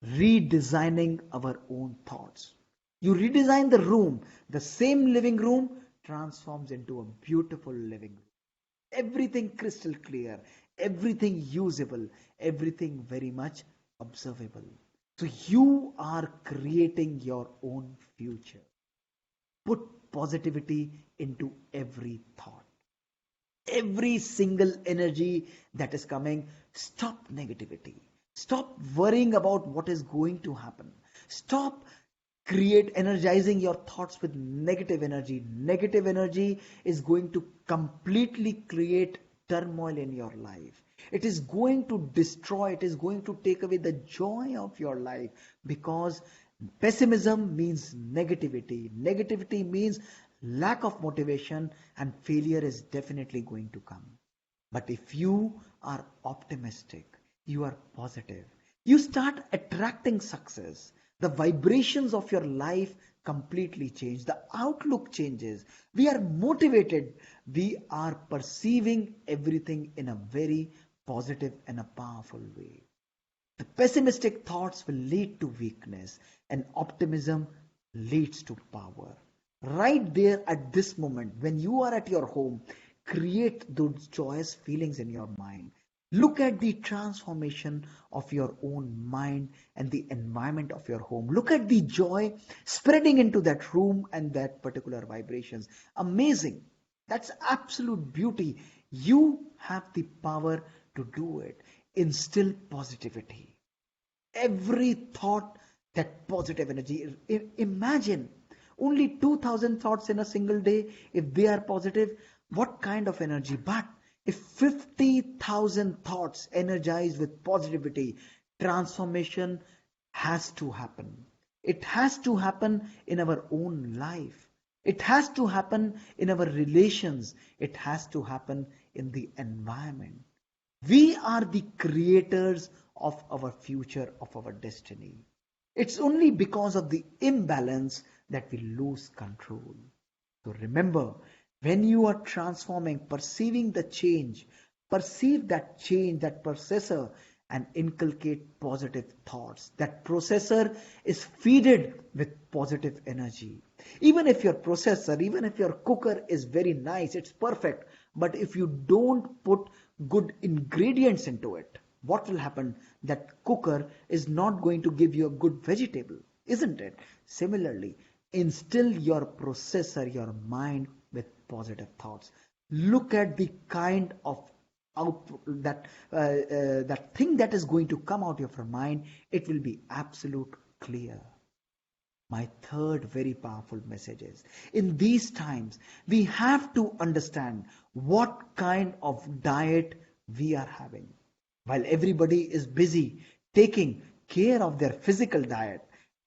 Redesigning our own thoughts. You redesign the room, the same living room transforms into a beautiful living room. Everything crystal clear, everything usable, everything very much observable. So you are creating your own future. Put positivity into every thought. Every single energy that is coming, stop negativity. Stop worrying about what is going to happen. Stop energizing your thoughts with negative energy. Negative energy is going to completely create turmoil in your life. It is going to destroy, it is going to take away the joy of your life, because pessimism means negativity. Negativity means lack of motivation, and failure is definitely going to come. But if you are optimistic, you are positive, you start attracting success. The vibrations of your life completely change. The outlook changes. We are motivated. We are perceiving everything in a very positive and a powerful way. The pessimistic thoughts will lead to weakness, and optimism leads to power. Right there at this moment, when you are at your home, create those joyous feelings in your mind. Look at the transformation of your own mind and the environment of your home. Look at the joy spreading into that room and that particular vibrations. Amazing. That's absolute beauty. You have the power to do it. Instill positivity. Every thought, that positive energy. Imagine only 2,000 thoughts in a single day. If they are positive, what kind of energy? But if 50,000 thoughts energized with positivity, transformation has to happen. It has to happen in our own life. It has to happen in our relations. It has to happen in the environment. We are the creators of our future, of our destiny. It's only because of the imbalance that we lose control. So remember, when you are transforming, perceiving the change, perceive that change, that processor, and inculcate positive thoughts. That processor is feeded with positive energy. Even if your processor, even if your cooker is very nice, it's perfect, but if you don't put good ingredients into it, what will happen? That cooker is not going to give you a good vegetable, isn't it? Similarly, instill your processor, your mind, with positive thoughts. Look at the kind of that thing that is going to come out of your mind. It will be absolute clear. My third very powerful message is, in these times, we have to understand what kind of diet we are having. while everybody is busy taking care of their physical diet,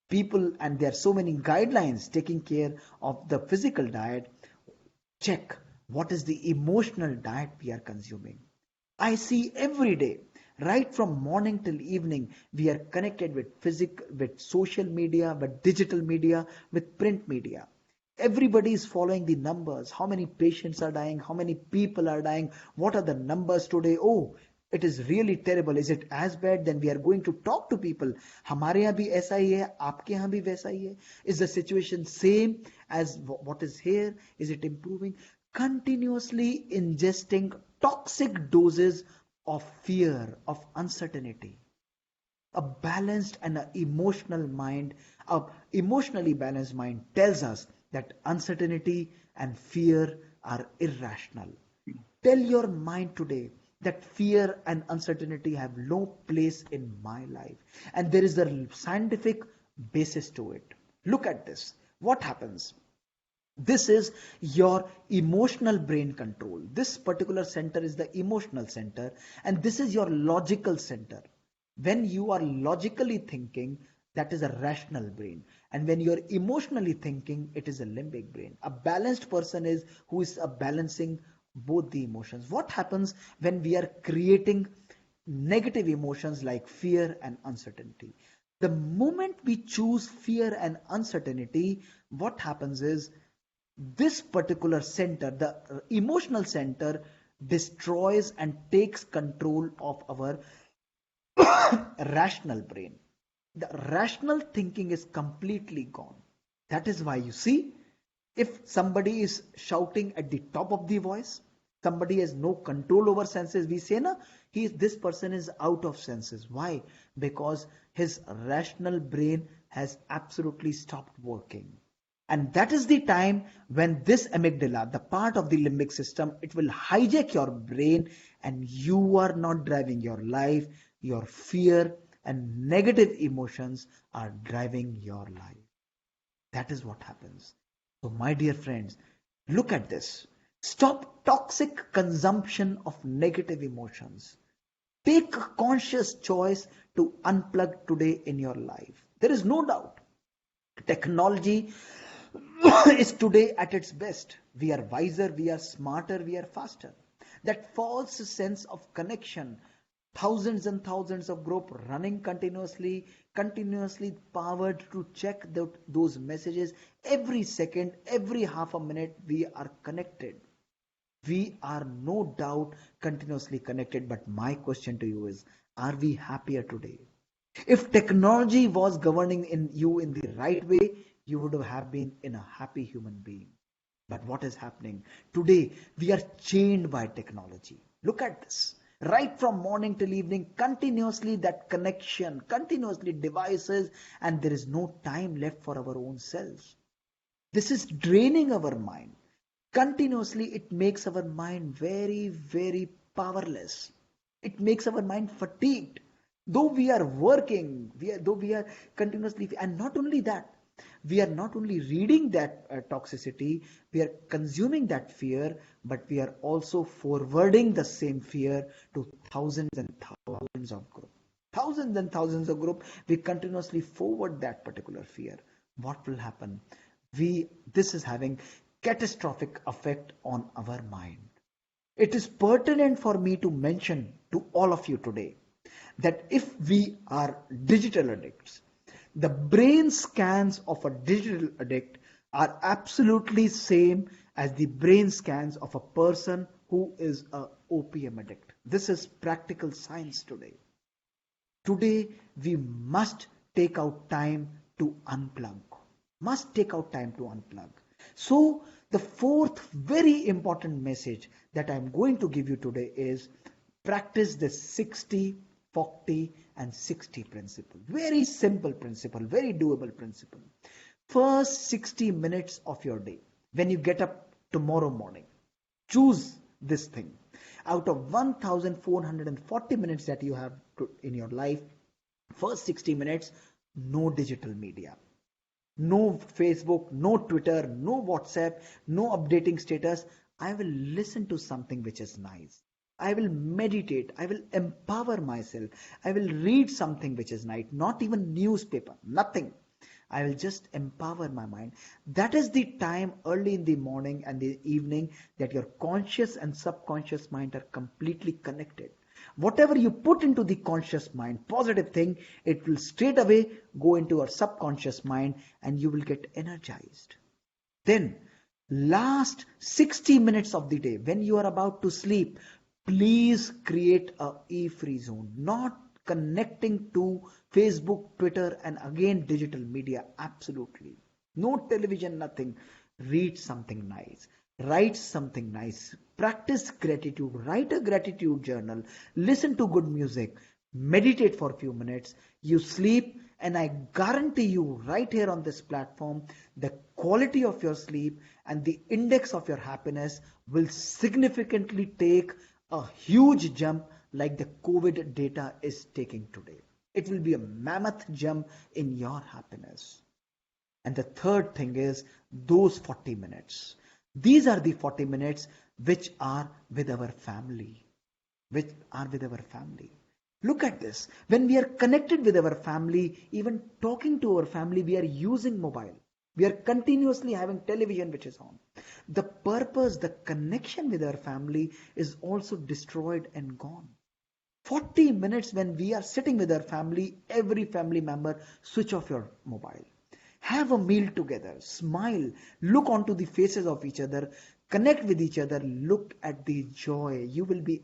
people, and there are so many guidelines taking care of the physical diet, check what is the emotional diet we are consuming. I see every day, right from morning till evening, we are connected with social media, with digital media, with print media. Everybody is following the numbers. How many patients are dying? How many people are dying? What are the numbers today? Oh, it is really terrible. Is it as bad? Then we are going to talk to people. हमारे यहाँ भी ऐसा ही है, आपके यहाँ भी वैसा ही है. Is the situation same as what is here? Is it improving? Continuously ingesting toxic doses of fear, of uncertainty. A balanced and an emotionally balanced mind tells us that uncertainty and fear are irrational. Tell your mind today that fear and uncertainty have no place in my life. And there is a scientific basis to it. Look at this. What happens? This is your emotional brain control. This particular center is the emotional center, and this is your logical center. When you are logically thinking, that is a rational brain. And when you are emotionally thinking, it is a limbic brain. A balanced person is who is balancing both the emotions. What happens when we are creating negative emotions like fear and uncertainty? The moment we choose fear and uncertainty, what happens is this particular center, the emotional center, destroys and takes control of our rational brain. The rational thinking is completely gone. That is why you see, if somebody is shouting at the top of the voice, somebody has no control over senses, we say, na, this person is out of senses. Why? Because his rational brain has absolutely stopped working. And that is the time when this amygdala, the part of the limbic system, it will hijack your brain, and you are not driving your life. Your fear and negative emotions are driving your life. That is what happens. So, my dear friends, look at this. Stop toxic consumption of negative emotions. Take a conscious choice to unplug today in your life. There is no doubt. Technology is today at its best. We are wiser, we are smarter, we are faster. That false sense of connection, thousands and thousands of group running continuously powered to check those messages every second, every half a minute. We are connected. We are no doubt continuously connected. But my question to you is, are we happier today? If technology was governing in you in the right way, you would have been in a happy human being. But what is happening? Today, we are chained by technology. Look at this. Right from morning till evening, continuously that connection, continuously devices, and there is no time left for our own selves. This is draining our mind. Continuously, it makes our mind very, very powerless. It makes our mind fatigued. Though we are working, though we are continuously, and not only that, we are not only reading that toxicity, we are consuming that fear, but we are also forwarding the same fear to thousands and thousands of groups. Thousands and thousands of groups, we continuously forward that particular fear. What will happen? This is having catastrophic effect on our mind. It is pertinent for me to mention to all of you today that if we are digital addicts, the brain scans of a digital addict are absolutely same as the brain scans of a person who is a opium addict. This is practical science today. Today we must take out time to unplug. Must take out time to unplug. So the fourth very important message that I am going to give you today is practice the 60, 40 and 60 principle. Very simple principle, very doable principle. First 60 minutes of your day, when you get up tomorrow morning, choose this thing. Out of 1440 minutes that you have in your life, first 60 minutes, no digital media. No Facebook, no Twitter, no WhatsApp, no updating status. I will listen to something which is nice. I will meditate. I will empower myself. I will read something which is nice, not even newspaper, nothing. I will just empower my mind. That is the time early in the morning and the evening that your conscious and subconscious mind are completely connected. Whatever you put into the conscious mind, positive thing, it will straight away go into your subconscious mind and you will get energized. Then, last 60 minutes of the day, when you are about to sleep, please create a e-free zone, not connecting to Facebook, Twitter, and again digital media. Absolutely. No television, nothing. Read something nice. Write something nice. Practice gratitude. Write a gratitude journal. Listen to good music. Meditate for a few minutes. You sleep, and I guarantee you right here on this platform, the quality of your sleep and the index of your happiness will significantly take a huge jump like the COVID data is taking today. It will be a mammoth jump in your happiness. And the third thing is those 40 minutes. These are the 40 minutes which are with our family. Which are with our family. Look at this. When we are connected with our family, even talking to our family, we are using mobile. We are continuously having television which is on. The purpose, the connection with our family is also destroyed and gone. 40 minutes when we are sitting with our family, every family member, switch off your mobile. Have a meal together, smile, look onto the faces of each other, connect with each other, look at the joy. You will be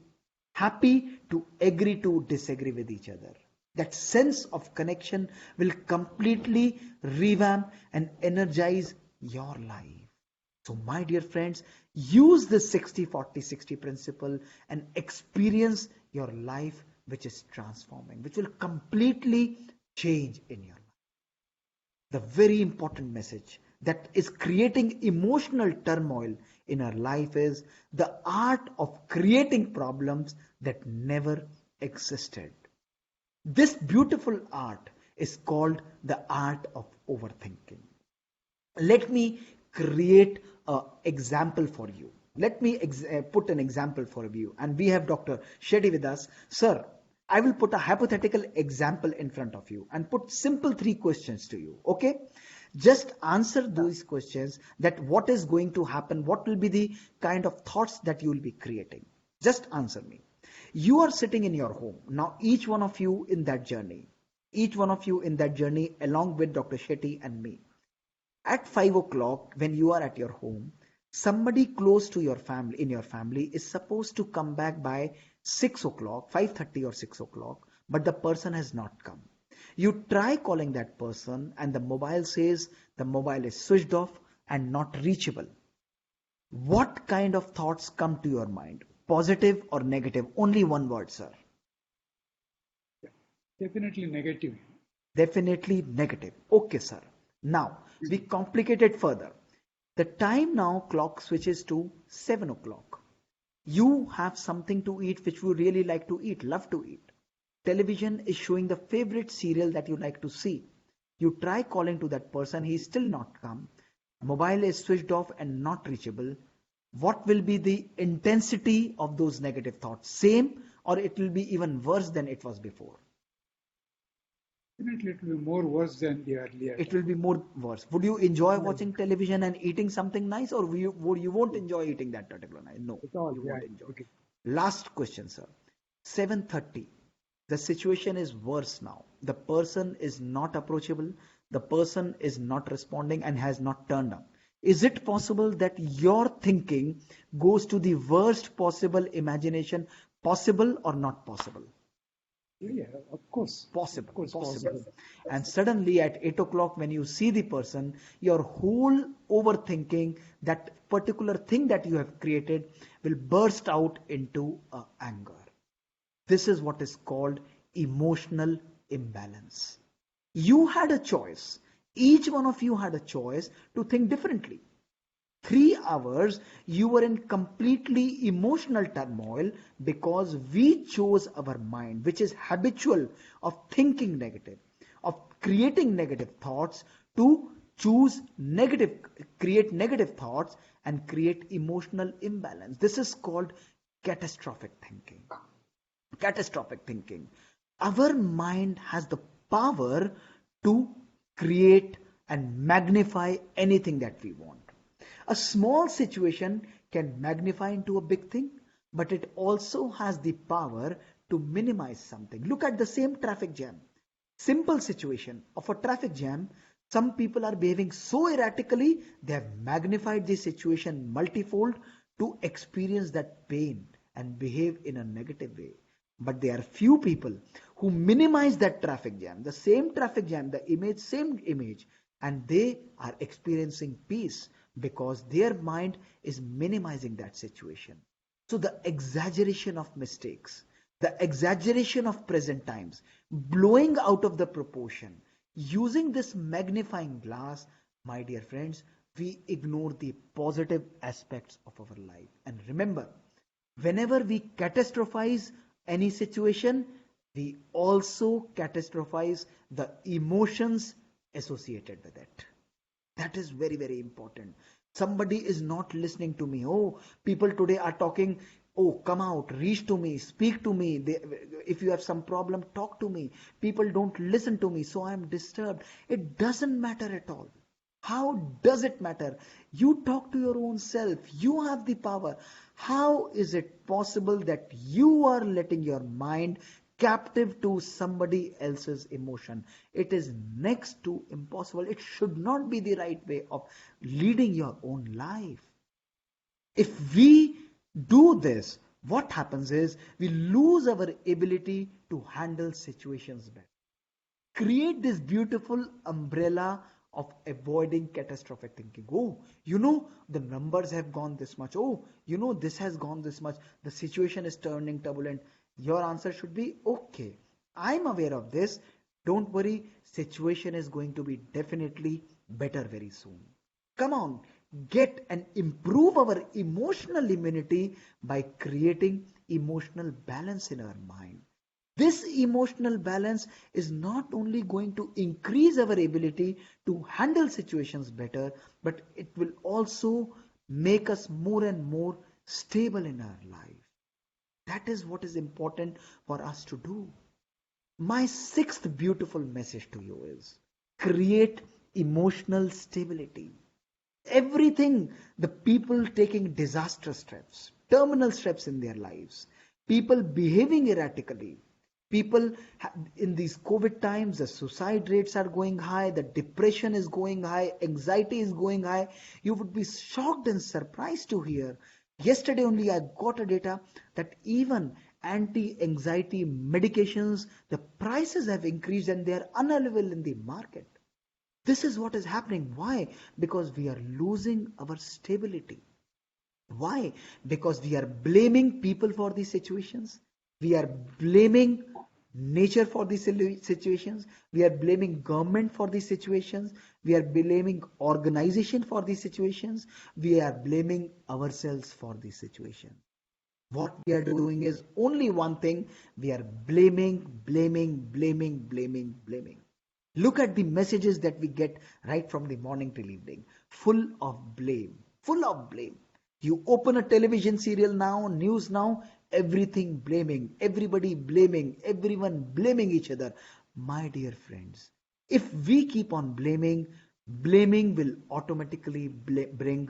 happy to agree to disagree with each other. That sense of connection will completely revamp and energize your life. So my dear friends, use this 60-40-60 principle and experience your life which is transforming, which will completely change in your life. The very important message that is creating emotional turmoil in our life is the art of creating problems that never existed. This beautiful art is called the art of overthinking. Let me create an example for you. Let me put an example for you. And we have Dr. Shetty with us. Sir, I will put a hypothetical example in front of you and put simple 3 questions to you. Okay? Just answer those questions, that what is going to happen, what will be the kind of thoughts that you will be creating. Just answer me. You are sitting in your home. Now each one of you in that journey. Each one of you in that journey along with Dr. Shetty and me. At 5 o'clock when you are at your home, somebody close to your family, in your family, is supposed to come back by 6 o'clock, 5:30 or 6 o'clock, but the person has not come. You try calling that person and the mobile says the mobile is switched off and not reachable. What kind of thoughts come to your mind? Positive or negative? Only one word, sir. Definitely negative. Definitely negative. Okay, sir. Now, we complicate it further. The time now clock switches to 7 o'clock. You have something to eat which you really like to eat, love to eat. Television is showing the favorite serial that you like to see. You try calling to that person, he is still not come. Mobile is switched off and not reachable. What will be the intensity of those negative thoughts? Same, or it will be even worse than it was before? Definitely, it will be more worse than the earlier It time. will be more worse. Would you enjoy watching television and eating something nice, or you won't enjoy eating that particular night? No, At all, you yeah. won't enjoy. Okay. Last question, sir. 7:30. The situation is worse now. The person is not approachable. The person is not responding and has not turned up. Is it possible that your thinking goes to the worst possible imagination, possible or not possible? Yeah, of course. Possible, Of course, possible. possible. And suddenly at 8 o'clock when you see the person, your whole overthinking, that particular thing that you have created, will burst out into anger. This is what is called emotional imbalance. You had a choice. Each one of you had a choice to think differently. 3 hours you were in completely emotional turmoil because we chose our mind, which is habitual of thinking negative, of creating negative thoughts, to choose negative, create negative thoughts and create emotional imbalance. This is called catastrophic thinking. Catastrophic thinking. Our mind has the power to create and magnify anything that we want. A small situation can magnify into a big thing, but it also has the power to minimize something. Look at the same traffic jam. Simple situation of a traffic jam. Some people are behaving so erratically, they have magnified the situation multifold to experience that pain and behave in a negative way. But there are few people who minimize that traffic jam, the same traffic jam, the image, same image, and they are experiencing peace because their mind is minimizing that situation. So the exaggeration of mistakes, the exaggeration of present times, blowing out of the proportion, using this magnifying glass, my dear friends, we ignore the positive aspects of our life. And remember, whenever we catastrophize any situation, we also catastrophize the emotions associated with it. That is very, very important. Somebody is not listening to me. Oh, people today are talking. Oh, come out, reach to me, speak to me. If you have some problem, talk to me. People don't listen to me, so I am disturbed. It doesn't matter at all. How does it matter? You talk to your own self. You have the power. How is it possible that you are letting your mind captive to somebody else's emotion? It is next to impossible. It should not be the right way of leading your own life. If we do this, what happens is we lose our ability to handle situations better. Create this beautiful umbrella of avoiding catastrophic thinking. Oh, the numbers have gone this much. Oh, this has gone this much. The situation is turning turbulent. Your answer should be, okay, I'm aware of this. Don't worry, situation is going to be definitely better very soon. Come on, get and improve our emotional immunity by creating emotional balance in our mind. This emotional balance is not only going to increase our ability to handle situations better, but it will also make us more and more stable in our life. That is what is important for us to do. My sixth beautiful message to you is create emotional stability. Everything, the people taking disastrous steps, terminal steps in their lives, people behaving erratically, people in these COVID times, the suicide rates are going high, the depression is going high, anxiety is going high. You would be shocked and surprised to hear. Yesterday only I got a data that even anti-anxiety medications, the prices have increased and they are unavailable in the market. This is what is happening. Why? Because we are losing our stability. Why? Because we are blaming people for these situations. We are blaming nature for these situations. We are blaming government for these situations. We are blaming organization for these situations. We are blaming ourselves for these situations. What we are doing is only one thing. We are blaming, blaming, blaming, blaming, blaming. Look at the messages that we get right from the morning till evening. Full of blame. Full of blame. You open a television serial now, news now, everything blaming, everybody blaming, everyone blaming each other. My dear friends, if we keep on blaming, blaming will automatically bring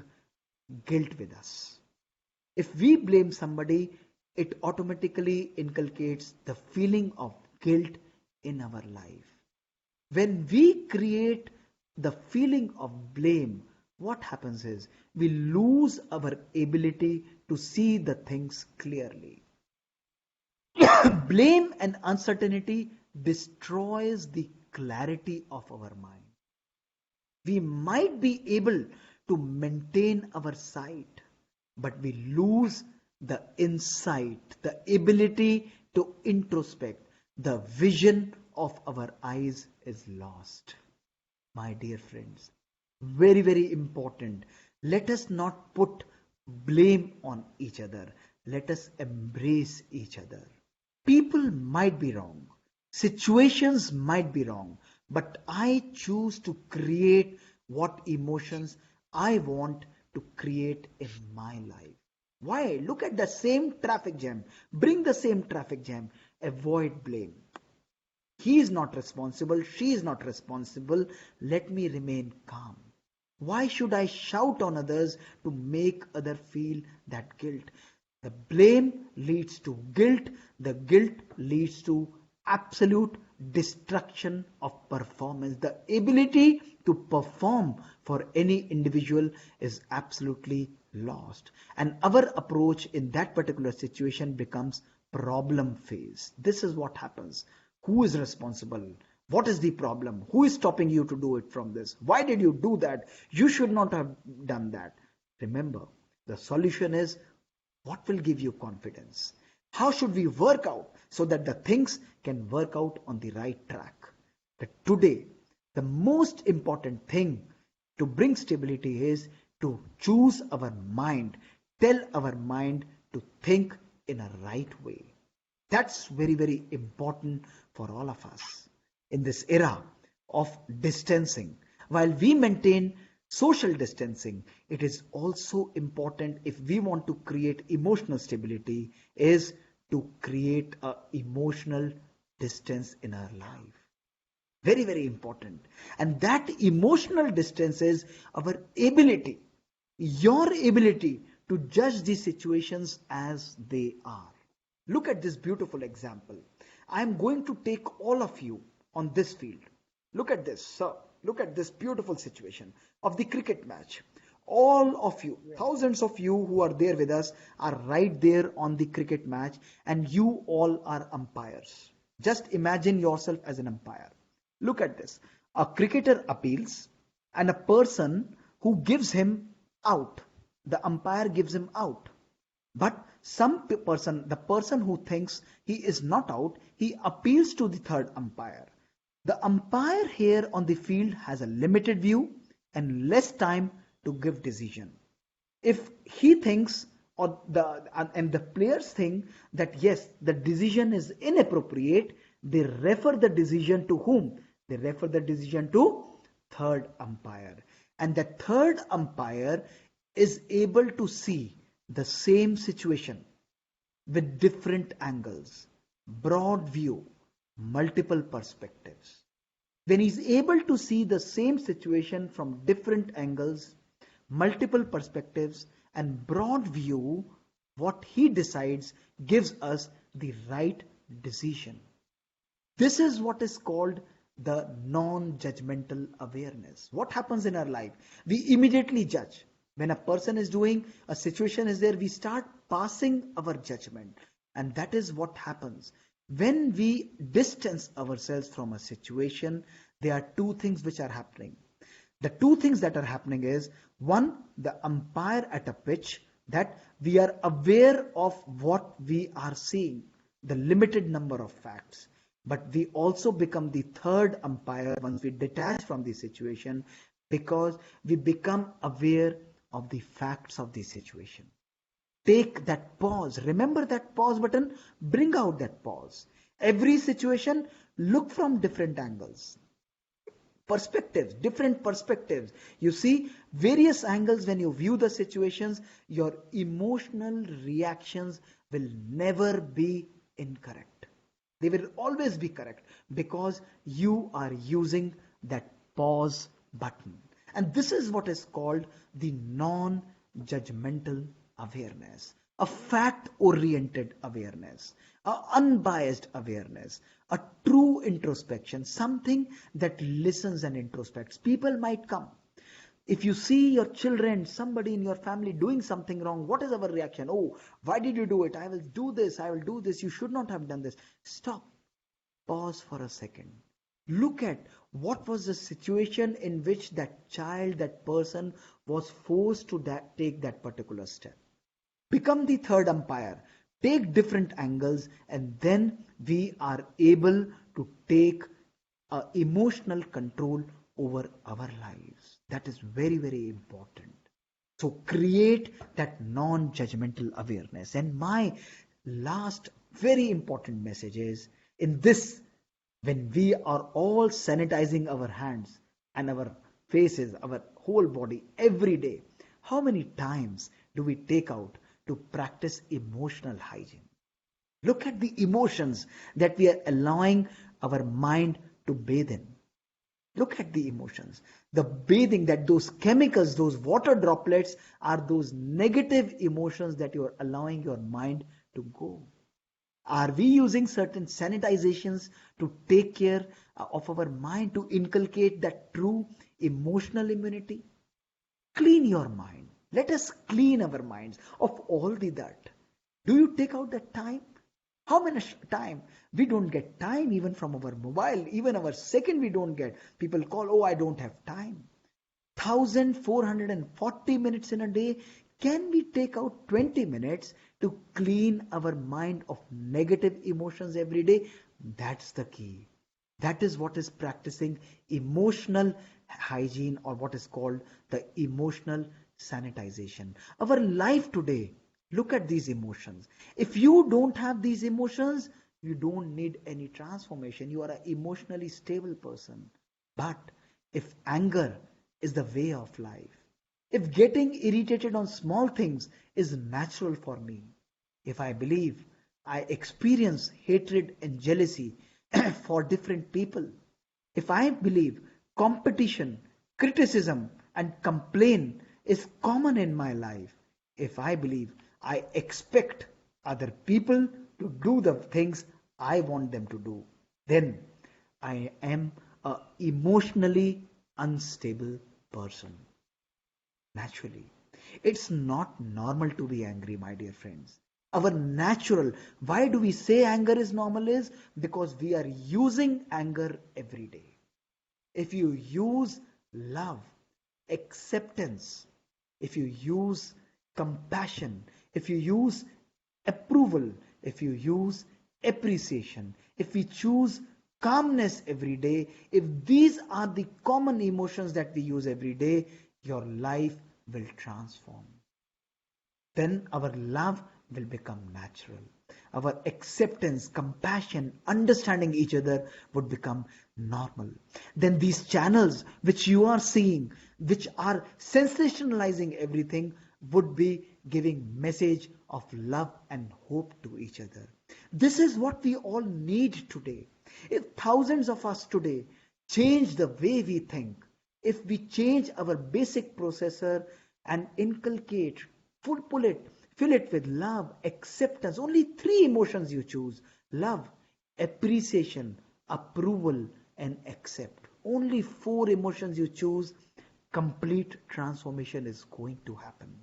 guilt with us. If we blame somebody, it automatically inculcates the feeling of guilt in our life. When we create the feeling of blame, what happens is we lose our ability to see the things clearly. Blame and uncertainty destroys the clarity of our mind. We might be able to maintain our sight, but we lose the insight, the ability to introspect. The vision of our eyes is lost. My dear friends, very, very important. Let us not put blame on each other. Let us embrace each other. People might be wrong. Situations might be wrong. But I choose to create what emotions I want to create in my life. Why? Look at the same traffic jam. Bring the same traffic jam. Avoid blame. He is not responsible. She is not responsible. Let me remain calm. Why should I shout on others to make others feel that guilt? The blame leads to guilt. The guilt leads to absolute destruction of performance. The ability to perform for any individual is absolutely lost. And our approach in that particular situation becomes problem phase. This is what happens. Who is responsible? What is the problem? Who is stopping you to do it from this? Why did you do that? You should not have done that. Remember, the solution is what will give you confidence? How should we work out so that the things can work out on the right track? That today, the most important thing to bring stability is to choose our mind, tell our mind to think in a right way. That's very, very important for all of us in this era of distancing. While we maintain social distancing, it is also important, if we want to create emotional stability, is to create a emotional distance in our life. Very, very important. And that emotional distance is our ability, your ability to judge these situations as they are. Look at this beautiful example. I am going to take all of you on this field. Look at this, sir. Look at this beautiful situation of the cricket match. All of you, thousands of you who are there with us are right there on the cricket match, and you all are umpires. Just imagine yourself as an umpire. Look at this. A cricketer appeals and a person who gives him out. The umpire gives him out. But the person who thinks he is not out, he appeals to the third umpire. The umpire here on the field has a limited view and less time to give decision. If he thinks and the players think that yes, the decision is inappropriate, they refer the decision to whom? They refer the decision to third umpire. And the third umpire is able to see the same situation with different angles, broad view, multiple perspectives. When he's able to see the same situation from different angles, multiple perspectives, and broad view, what he decides gives us the right decision. This is what is called the non-judgmental awareness. What happens in our life? We immediately judge. When a person is doing, a situation is there, we start passing our judgment. And that is what happens. When we distance ourselves from a situation, there are two things which are happening. The two things that are happening is, one, the umpire at a pitch, that we are aware of what we are seeing, the limited number of facts. But we also become the third umpire once we detach from the situation, because we become aware of the facts of the situation. Take that pause. Remember that pause button. Bring out that pause. Every situation, look from different angles. Perspectives, different perspectives. You see various angles when you view the situations. Your emotional reactions will never be incorrect. They will always be correct because you are using that pause button. And this is what is called the non-judgmental awareness, a fact-oriented awareness, an unbiased awareness, a true introspection, something that listens and introspects. People might come. If you see your children, somebody in your family doing something wrong, what is our reaction? Oh, why did you do it? I will do this. I will do this. You should not have done this. Stop. Pause for a second. Look at what was the situation in which that child, that person was forced to take that particular step. Become the third umpire. Take different angles, and then we are able to take emotional control over our lives. That is very, very important. So create that non-judgmental awareness. And my last very important message is, in this, when we are all sanitizing our hands and our faces, our whole body every day, how many times do we take out to practice emotional hygiene. Look at the emotions that we are allowing our mind to bathe in. Look at the emotions. The bathing, that those chemicals, those water droplets are those negative emotions that you are allowing your mind to go. Are we using certain sanitizations to take care of our mind, to inculcate that true emotional immunity? Clean your mind. Let us clean our minds of all the that. Do you take out that time? How much time? We don't get time even from our mobile. Even our second we don't get. People call, oh, I don't have time. 1440 minutes in a day. Can we take out 20 minutes to clean our mind of negative emotions every day? That's the key. That is what is practicing emotional hygiene, or what is called the emotional sanitization. Our life today, look at these emotions. If you don't have these emotions, you don't need any transformation. You are an emotionally stable person. But if anger is the way of life, if getting irritated on small things is natural for me, if I believe I experience hatred and jealousy for different people, if I believe competition, criticism, and complaint is common in my life, if I believe I expect other people to do the things I want them to do, then I am an emotionally unstable person. Naturally, it's not normal to be angry, my dear friends. Our natural, why do we say anger is normal, is because we are using anger every day. If you use love, acceptance, if you use compassion, if you use approval, if you use appreciation, if we choose calmness every day, if these are the common emotions that we use every day, your life will transform. Then our love will become natural. Our acceptance, compassion, understanding each other would become normal. Then these channels which you are seeing, which are sensationalizing everything, would be giving message of love and hope to each other. This is what we all need today. If thousands of us today change the way we think, if we change our basic processor and inculcate, fill it with love, acceptance, only three emotions you choose: love, appreciation, approval, and accept. Only four emotions you choose, complete transformation is going to happen.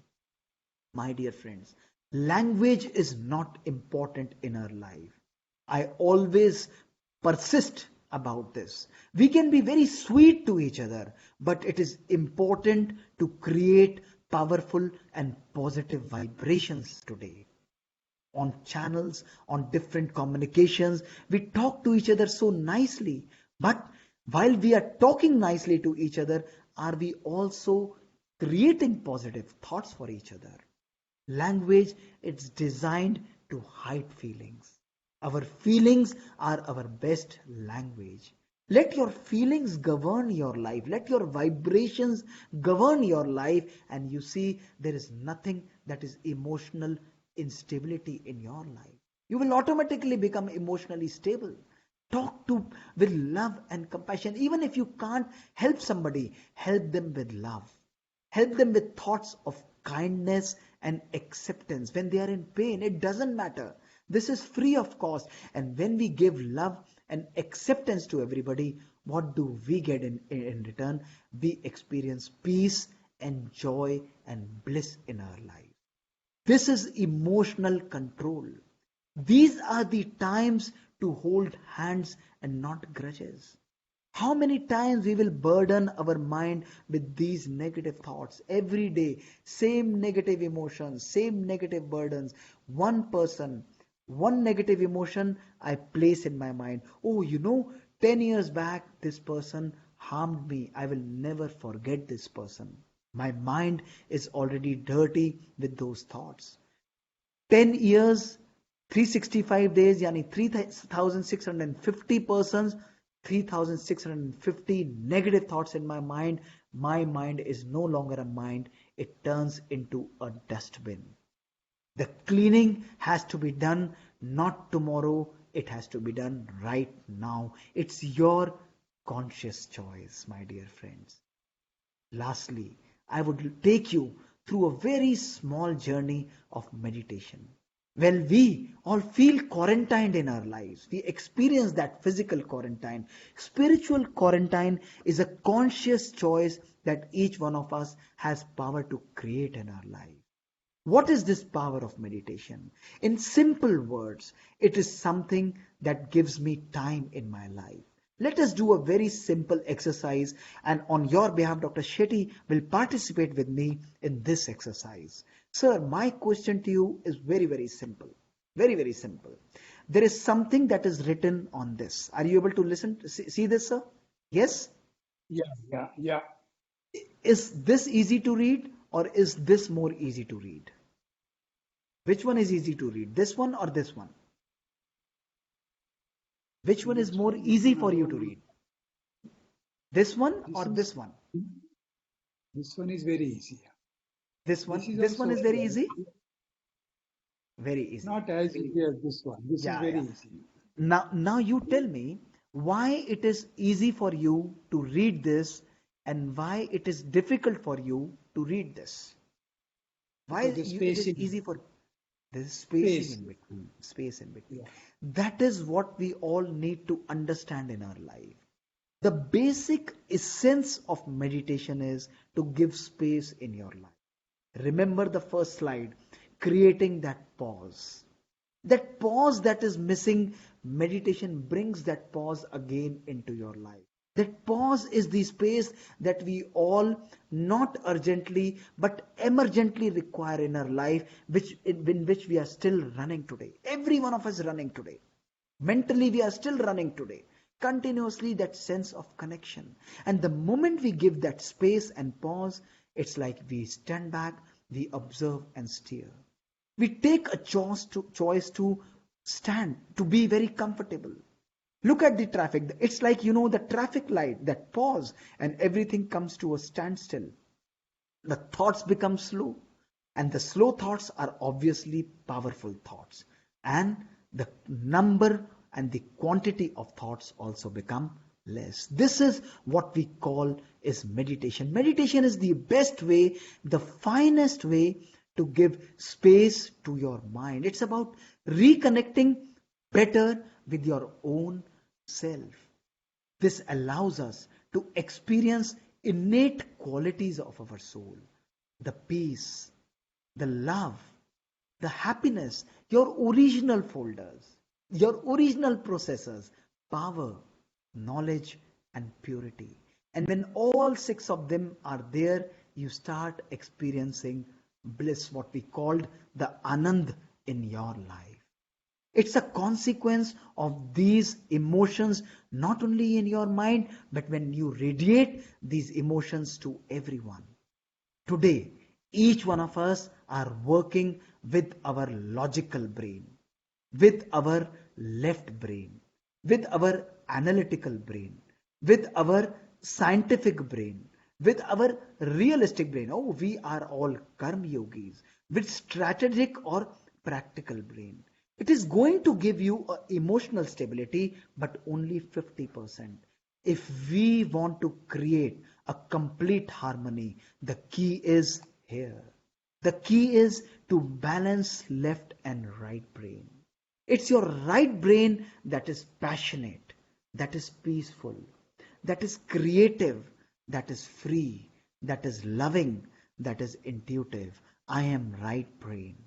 My dear friends, language is not important in our life. I always persist about this. We can be very sweet to each other, but it is important to create powerful and positive vibrations today. On channels, on different communications, we talk to each other so nicely. But while we are talking nicely to each other, are we also creating positive thoughts for each other? Language, it's designed to hide feelings. Our feelings are our best language. Let your feelings govern your life. Let your vibrations govern your life, and you see there is nothing that is emotional instability in your life. You will automatically become emotionally stable. Talk to with love and compassion. Even if you can't help somebody, help them with love. Help them with thoughts of kindness and acceptance. When they are in pain, it doesn't matter. This is free of cost. And when we give love and acceptance to everybody, what do we get in return? We experience peace and joy and bliss in our life. This is emotional control. These are the times to hold hands and not grudges. How many times we will burden our mind with these negative thoughts every day? Same negative emotions, same negative burdens. One person, one negative emotion I place in my mind. Oh, 10 years back, this person harmed me. I will never forget this person. My mind is already dirty with those thoughts. 10 years, 365 days, yani 3,650 persons, 3,650 negative thoughts in my mind. My mind is no longer a mind. It turns into a dustbin. The cleaning has to be done not tomorrow, it has to be done right now. It's your conscious choice, my dear friends. Lastly, I would take you through a very small journey of meditation. Well, we all feel quarantined in our lives. We experience that physical quarantine. Spiritual quarantine is a conscious choice that each one of us has power to create in our life. What is this power of meditation? In simple words, it is something that gives me time in my life. Let us do a very simple exercise, and on your behalf, Dr. Shetty will participate with me in this exercise. Sir, my question to you is very, very simple. Very, very simple. There is something that is written on this. Are you able to listen? See this, sir? Yes? Yeah, yeah, yeah. Is this easy to read or is this more easy to read? Which one is easy to read? This one or this one? Which one is Which more one? easy for you to read? This one or This this is one? this one is very easy. This This one. is This one also is very easy. Very easy. not as easy as this one. This is Yeah, very yeah. easy. Now you tell me why it is easy for you to read this and why it is difficult for you to read this. Why Because the it is spacing, easy for this spacing space. in between, space in between. Yeah. That is what we all need to understand in our life. The basic essence of meditation is to give space in your life. Remember the first slide, creating that pause. That pause that is missing, meditation brings that pause again into your life. That pause is the space that we all not urgently but emergently require in our life, in which we are still running today. Every one of us running today. Mentally, we are still running today. Continuously, that sense of connection. And the moment we give that space and pause, it's like we stand back, we observe and steer. We take a choice to stand, to be very comfortable. Look at the traffic. It's like, the traffic light, that pause, and everything comes to a standstill. The thoughts become slow, and the slow thoughts are obviously powerful thoughts. And the number and the quantity of thoughts also become less. This is what we call is meditation. Meditation is the best way, the finest way to give space to your mind. It's about reconnecting better with your own self. This allows us to experience innate qualities of our soul, the peace, the love, the happiness, your original folders, your original processors, power, knowledge, and purity. And when all six of them are there, you start experiencing bliss, what we called the Anand in your life. It's a consequence of these emotions, not only in your mind, but when you radiate these emotions to everyone. Today, each one of us are working with our logical brain, with our left brain, with our analytical brain, with our scientific brain, with our realistic brain. Oh, we are all karma yogis, with strategic or practical brain. It is going to give you emotional stability, but only 50%. If we want to create a complete harmony, the key is here. The key is to balance left and right brain. It's your right brain that is passionate, that is peaceful, that is creative, that is free, that is loving, that is intuitive. I am right brain.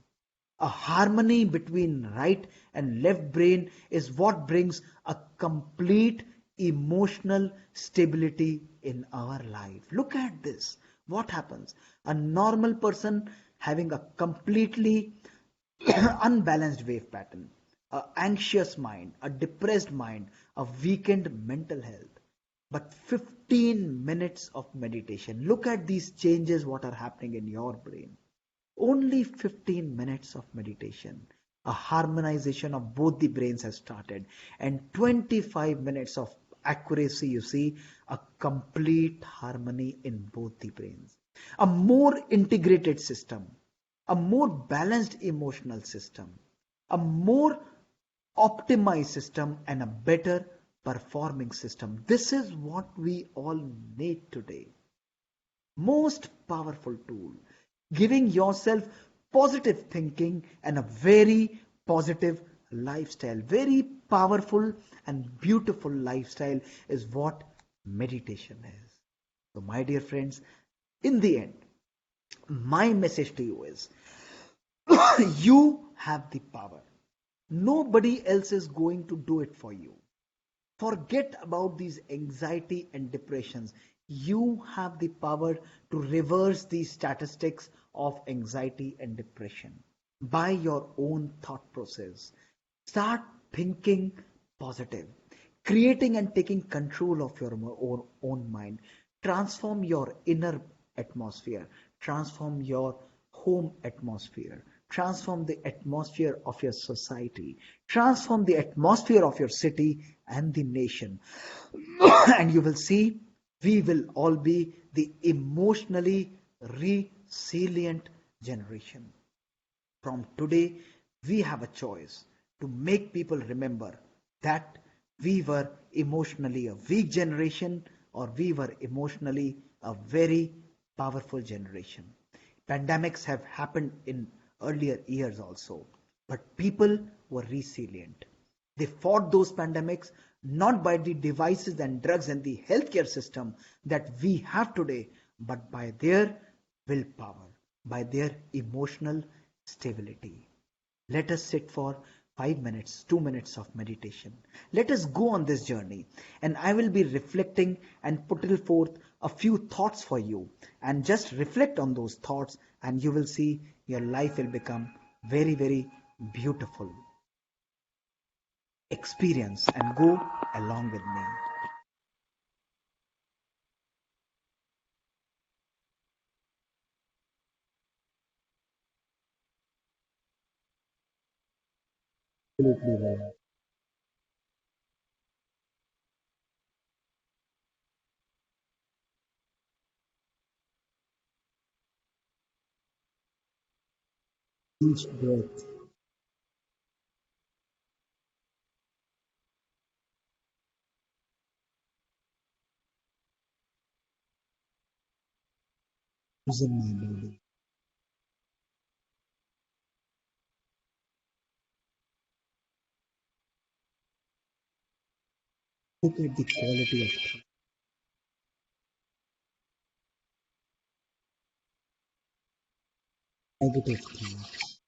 A harmony between right and left brain is what brings a complete emotional stability in our life. Look at this. What happens? A normal person having a completely unbalanced wave pattern, a anxious mind, a depressed mind, a weakened mental health. But 15 minutes of meditation. Look at these changes what are happening in your brain. Only 15 minutes of meditation. A harmonization of both the brains has started. And 25 minutes of accuracy, you see, a complete harmony in both the brains. A more integrated system. a more balanced emotional system, a more optimized system, and a better performing system. This is what we all need today. Most powerful tool, giving yourself positive thinking and a very positive lifestyle. Very powerful and beautiful lifestyle is what meditation is. So, my dear friends, in the end, my message to you is you have the power. Nobody else is going to do it for you. Forget about these anxiety and depressions. You have the power to reverse these statistics of anxiety and depression by your own thought process. Start thinking positive, creating and taking control of your own mind. Transform your inner atmosphere, transform your home atmosphere, transform the atmosphere of your society, transform the atmosphere of your city and the nation. And you will see we will all be the emotionally resilient generation. From today, we have a choice to make people remember that we were emotionally a weak generation or we were emotionally a very powerful generation. Pandemics have happened in earlier years also, but people were resilient. They fought those pandemics not by the devices and drugs and the healthcare system that we have today, but by their willpower, by their emotional stability. Let us sit for 5 minutes, 2 minutes of meditation. Let us go on this journey, and I will be reflecting and putting forth a few thoughts for you. And just reflect on those thoughts, and you will see your life will become very, very beautiful. Experience and go along with me. Absolutely right. Each breath is in my body. Look at the quality of negative thoughts,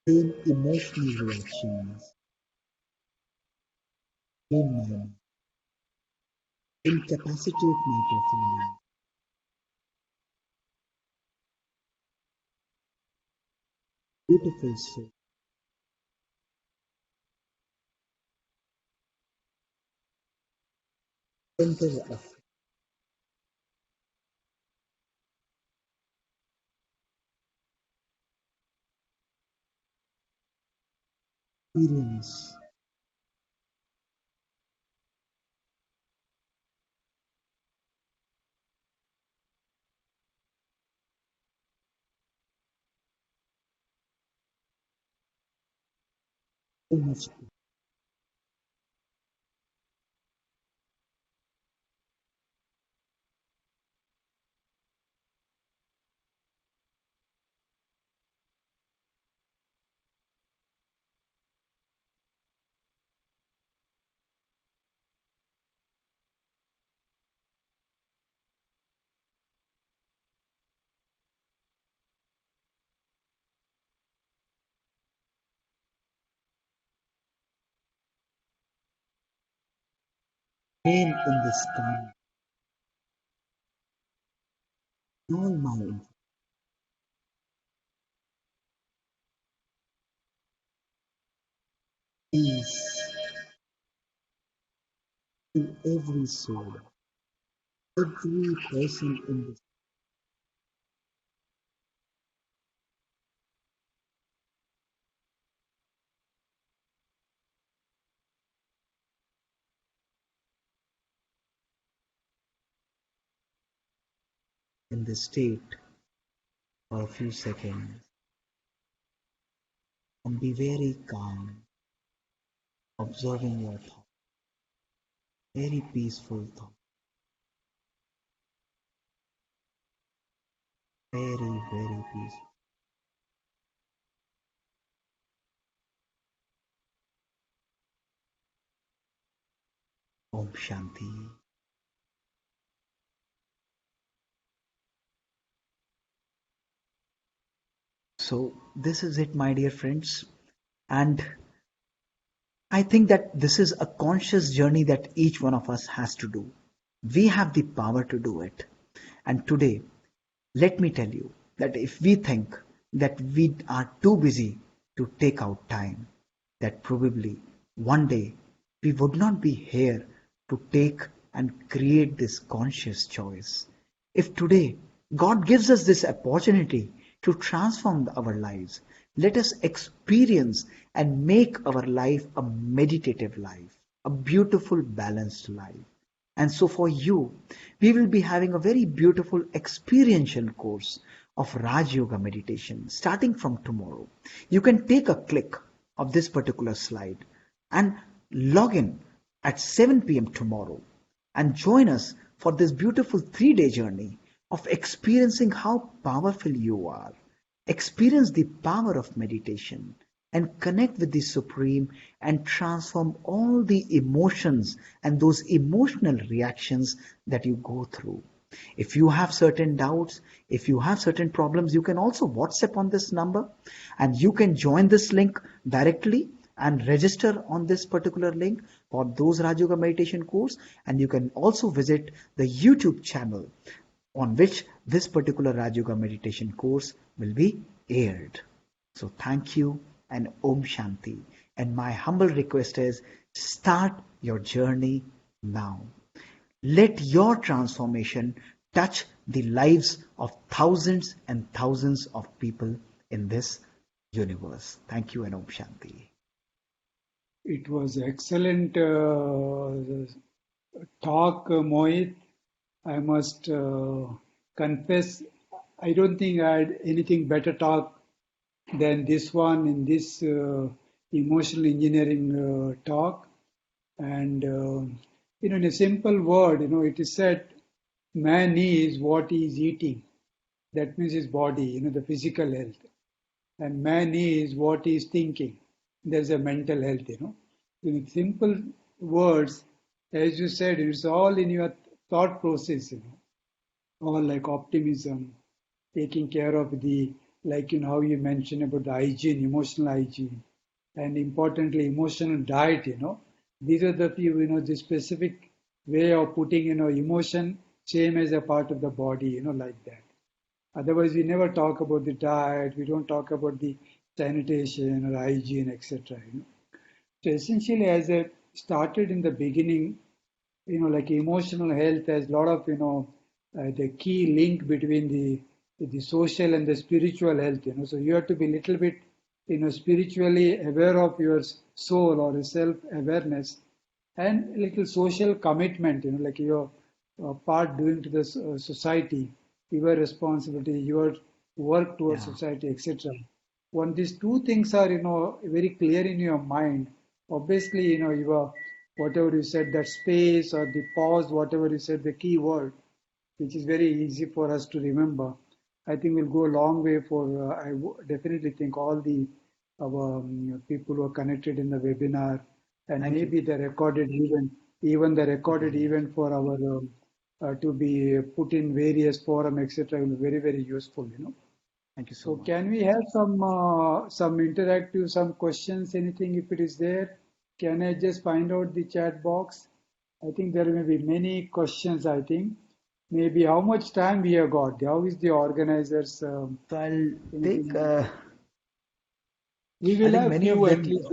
same emotional reactions in my mind, incapacitate my performance. Beautiful soul, center of experience, so much pain in the sky, all my peace to every soul, every person in this. in this state for a few seconds and be very calm, observing your thoughts, very peaceful thoughts, very, very peaceful. Om Shanti. So, this is it, my dear friends. And I think that this is a conscious journey that each one of us has to do. We have the power to do it. And today, let me tell you that if we think that we are too busy to take out time, that probably one day we would not be here to take and create this conscious choice. If today God gives us this opportunity to transform our lives, let us experience and make our life a meditative life, a beautiful, balanced life. And so for you, we will be having a very beautiful experiential course of Raj Yoga meditation starting from tomorrow. You can take a click of this particular slide and log in at 7 p.m. tomorrow and join us for this beautiful 3-day journey of experiencing how powerful you are. Experience the power of meditation and connect with the Supreme and transform all the emotions and those emotional reactions that you go through. If you have certain doubts, if you have certain problems, you can also WhatsApp on this number and you can join this link directly and register on this particular link for those Raj Yoga meditation course. And you can also visit the YouTube channel on which this particular Raj Yoga meditation course will be aired. So thank you and Om Shanti. And my humble request is start your journey now. Let your transformation touch the lives of thousands and thousands of people in this universe. Thank you and Om Shanti. It was excellent talk, Mohit. I must confess, I don't think I had anything better talk than this one in this emotional engineering talk. And in a simple word, it is said, man is what he is eating. That means his body, the physical health. And man is what he is thinking. There's a mental health. In simple words, as you said, it's all in your thought process. All like optimism, taking care of the, like how you mentioned about the hygiene, emotional hygiene, and importantly, emotional diet. These are the few, the specific way of putting, emotion same as a part of the body, like that. Otherwise, we never talk about the diet. We don't talk about the sanitation or hygiene, etc. So essentially, as I started in the beginning, like emotional health has a lot of, the key link between the social and the spiritual health. So you have to be a little bit, spiritually aware of your soul or self-awareness and a little social commitment, like your part doing to the society, your responsibility, your work towards Yeah. society, etc. When these two things are, very clear in your mind, obviously, your whatever you said, that space or the pause, whatever you said, the key word, which is very easy for us to remember, I think will go a long way for, definitely think all the our people who are connected in the webinar and Thank you. maybe the recorded event, even the recorded Yes. event for our to be put in various forum, etc. will be very, very useful. Thank you so So much. can we have some interactive, some questions, anything if it is there? Can I just find out the chat box? I think there may be many questions, I think. Maybe how much time we have got? How is the organizers? So I'll take, Anything? We I will think have many of few at them, least.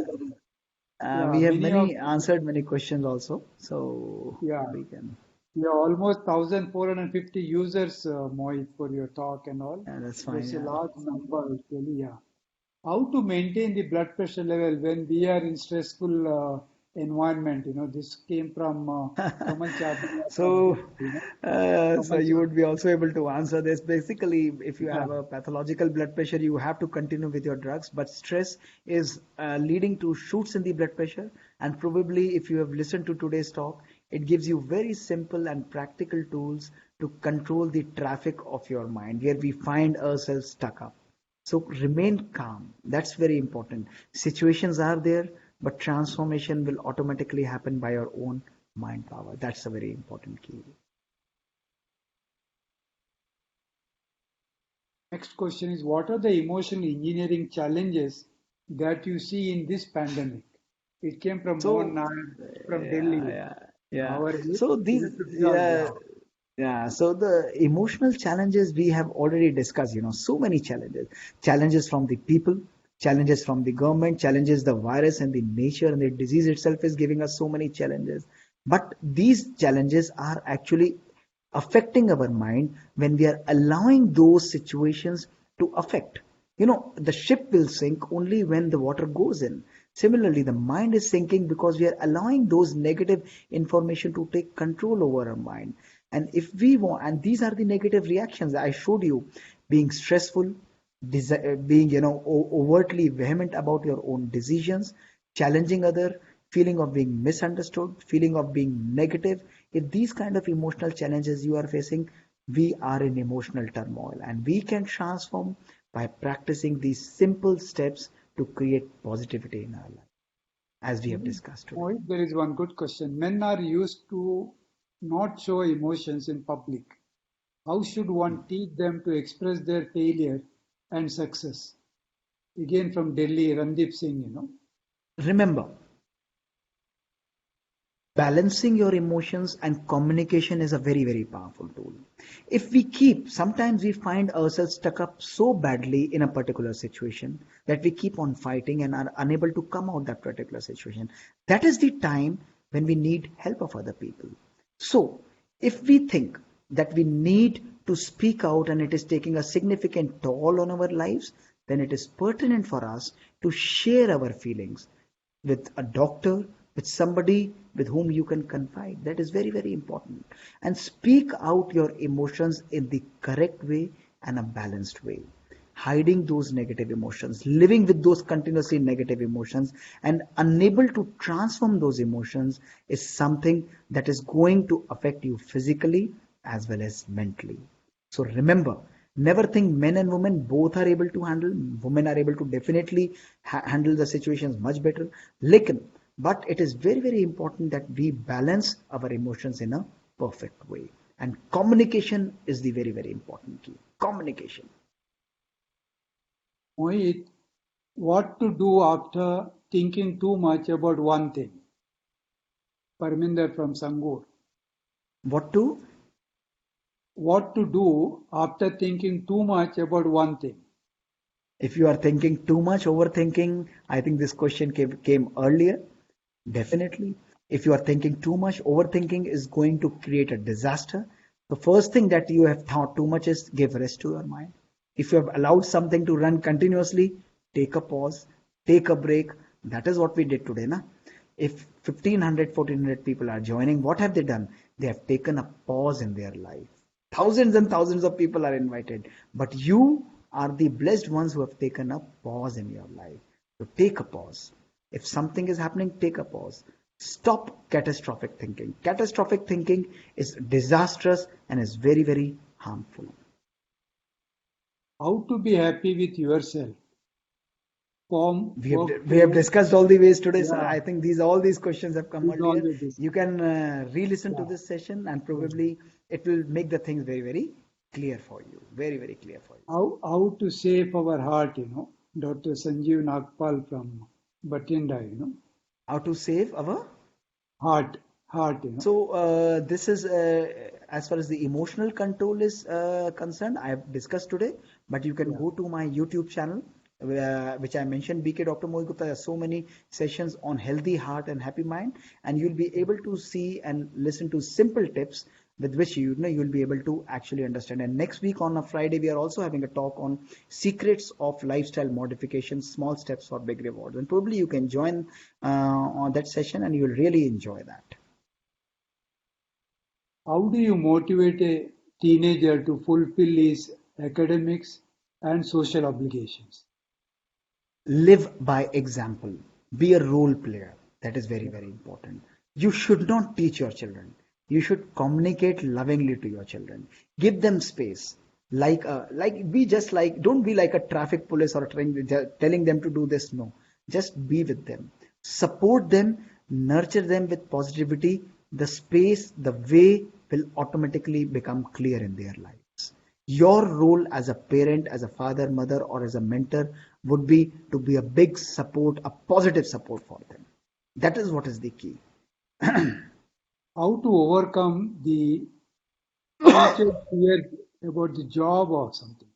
Yeah, we have many of, many answered many questions also. So yeah. we can, We have almost 1,450 users, Mohit, for your talk and all. yeah, that's fine. That's a Yeah. large number, actually, yeah. How to maintain the blood pressure level when we are in stressful environment. This came from Kamal Chadha from So, so Kamal you would Chadha. be also able to answer this. Basically, if you Yeah. have a pathological blood pressure, you have to continue with your drugs. But stress is leading to shoots in the blood pressure. And probably, if you have listened to today's talk, it gives you very simple and practical tools to control the traffic of your mind, where we find ourselves stuck up. So remain calm. That's very important. Situations are there, but transformation will automatically happen by your own mind power. That's a very important key. Next question is, what are the emotional engineering challenges that you see in this pandemic? It came from Mohan So, Nair from yeah, Delhi. yeah, yeah. Our So these, electricity, yeah, yeah. yeah. So the emotional challenges we have already discussed, so many challenges. Challenges from the people, challenges from the government, challenges the virus and the nature and the disease itself is giving us so many challenges. But these challenges are actually affecting our mind when we are allowing those situations to affect. The ship will sink only when the water goes in. Similarly, the mind is sinking because we are allowing those negative information to take control over our mind. And if we want, and these are the negative reactions I showed you, being stressful, being overtly vehement about your own decisions, challenging other, feeling of being misunderstood, feeling of being negative. If these kind of emotional challenges you are facing, we are in emotional turmoil, and we can transform by practicing these simple steps to create positivity in our life, as we have discussed today. Mohit, there is one good question. Men are used to not show emotions in public. How should one teach them to express their failure and success? Again from Delhi, Randeep Singh. Remember, balancing your emotions and communication is a very, very powerful tool. If we keep, sometimes we find ourselves stuck up so badly in a particular situation that we keep on fighting and are unable to come out that particular situation. That is the time when we need help of other people. So, if we think that we need to speak out and it is taking a significant toll on our lives, then it is pertinent for us to share our feelings with a doctor, with somebody with whom you can confide. That is very, very important. And speak out your emotions in the correct way and a balanced way. Hiding those negative emotions, living with those continuously negative emotions, and unable to transform those emotions is something that is going to affect you physically as well as mentally. So remember, never think men and women both are able to handle. Women are able to definitely handle the situations much better. Lekin, but it is very, very important that we balance our emotions in a perfect way. And communication is the very, very important key. Communication. Mohit, what to do after thinking too much about one thing? Parminder from Sangur. What to? What to do after thinking too much about one thing? If you are thinking too much, overthinking, I think this question came earlier. Definitely. If you are thinking too much, overthinking is going to create a disaster. The first thing that you have thought too much is give rest to your mind. If you have allowed something to run continuously, take a pause, take a break. That is what we did today, na? If 1500, 1400 people are joining, what have they done? They have taken a pause in their life. Thousands and thousands of people are invited, but you are the blessed ones who have taken a pause in your life. So take a pause. If something is happening, take a pause. Stop catastrophic thinking. Catastrophic thinking is disastrous and is very, very harmful. How to be happy with yourself? Form, We have work we have through, discussed all the ways today, sir. yeah, I think all these questions have come these earlier. always is. You can re-listen to Yeah, this session, and yeah. probably it will make the things very, very clear for you. Very, very clear for you. How to save our heart? Dr. Sanjeev Nagpal from Bathinda. How to save our. Heart, heart. So this is as far as the emotional control is concerned, I have discussed today, but you can Yeah. go to my YouTube channel, which I mentioned, BK Dr. Mohit Gupta. There are so many sessions on healthy heart and happy mind, and you'll be able to see and listen to simple tips with which you'll be able to actually understand. And next week on a Friday, we are also having a talk on secrets of lifestyle modification, small steps for big rewards. And probably you can join on that session, and you will really enjoy that. How do you motivate a teenager to fulfill his academics and social obligations? Live by example. Be a role player. That is very, very important. You should not teach your children. You should communicate lovingly to your children. Give them space. Don't be like a traffic police or telling them to do this. No, just be with them. Support them, nurture them with positivity. The space, the way will automatically become clear in their lives. Your role as a parent, as a father, mother, or as a mentor would be to be a big support, a positive support for them. That is what is the key. How to overcome the future fear about the job or something?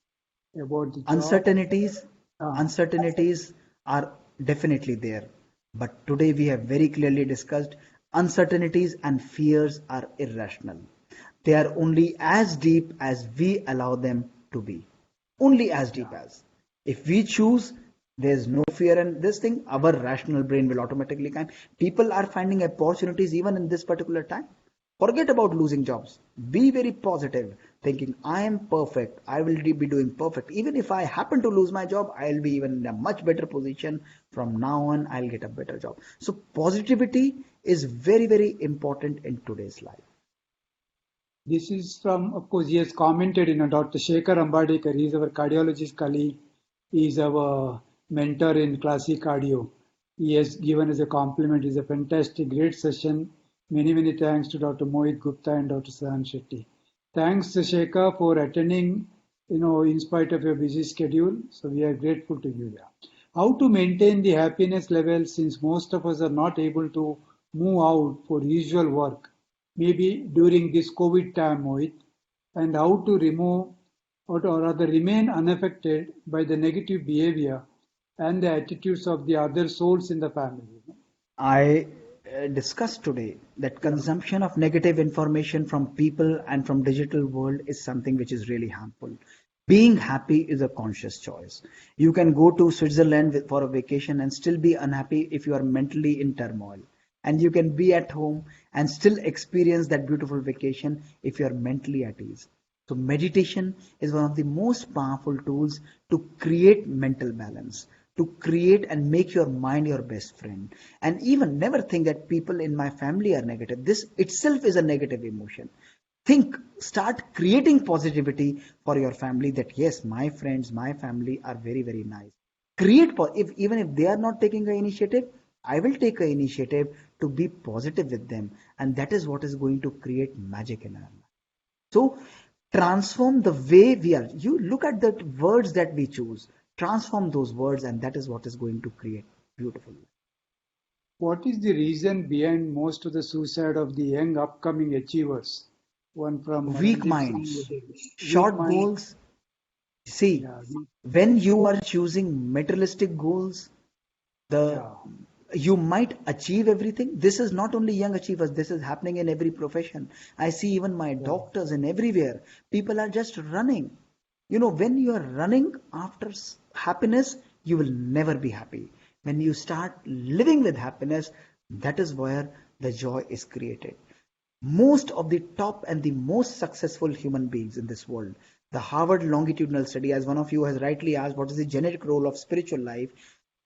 About the job? Uncertainties, Ah, uncertainties are definitely there. But today we have very clearly discussed uncertainties and fears are irrational. They are only as deep as we allow them to be. Only as deep yeah. as. If we choose, there's no fear in this thing, our rational brain will automatically come. People are finding opportunities even in this particular time. Forget about losing jobs. Be very positive, thinking I am perfect. I will be doing perfect. Even if I happen to lose my job, I'll be even in a much better position. From now on, I'll get a better job. So positivity is very, very important in today's life. This is from, of course, he has commented, Dr. Shekhar Ambadekar. He is our cardiologist colleague. He is our mentor in classic cardio. He has given us a compliment. It's a fantastic, great session. Many, many thanks to Dr. Mohit Gupta and Dr. Sadanand Shetty. Thanks, Shekhar, for attending, in spite of your busy schedule. So we are grateful to you. Yeah. How to maintain the happiness level since most of us are not able to move out for usual work, maybe during this COVID time, Mohit, and how to remove or rather remain unaffected by the negative behavior and the attitudes of the other souls in the family. I discussed today that Yeah, consumption of negative information from people and from digital world is something which is really harmful. Being happy is a conscious choice. You can go to Switzerland for a vacation and still be unhappy if you are mentally in turmoil. And you can be at home and still experience that beautiful vacation if you are mentally at ease. So meditation is one of the most powerful tools to create mental balance, to create and make your mind your best friend. And even never think that people in my family are negative. This itself is a negative emotion. Start creating positivity for your family that yes, my friends, my family are very, very nice. If even if they are not taking an initiative, I will take an initiative to be positive with them. And that is what is going to create magic in our life. So transform the way we are. You look at the words that we choose, transform those words, and that is what is going to create beautiful. what is the reason behind most of the suicide of the young upcoming achievers? One from Weak Randeep Singh, minds, weak short mind. goals. See, Yeah, when you are choosing materialistic goals, the yeah, you might achieve everything. This is not only young achievers, this is happening in every profession. I see even my yeah. doctors and everywhere. People are just running. When you are running after happiness, you will never be happy. When you start living with happiness, that is where the joy is created. Most of the top and the most successful human beings in this world, the Harvard longitudinal study, as one of you has rightly asked, what is the genetic role of spiritual life?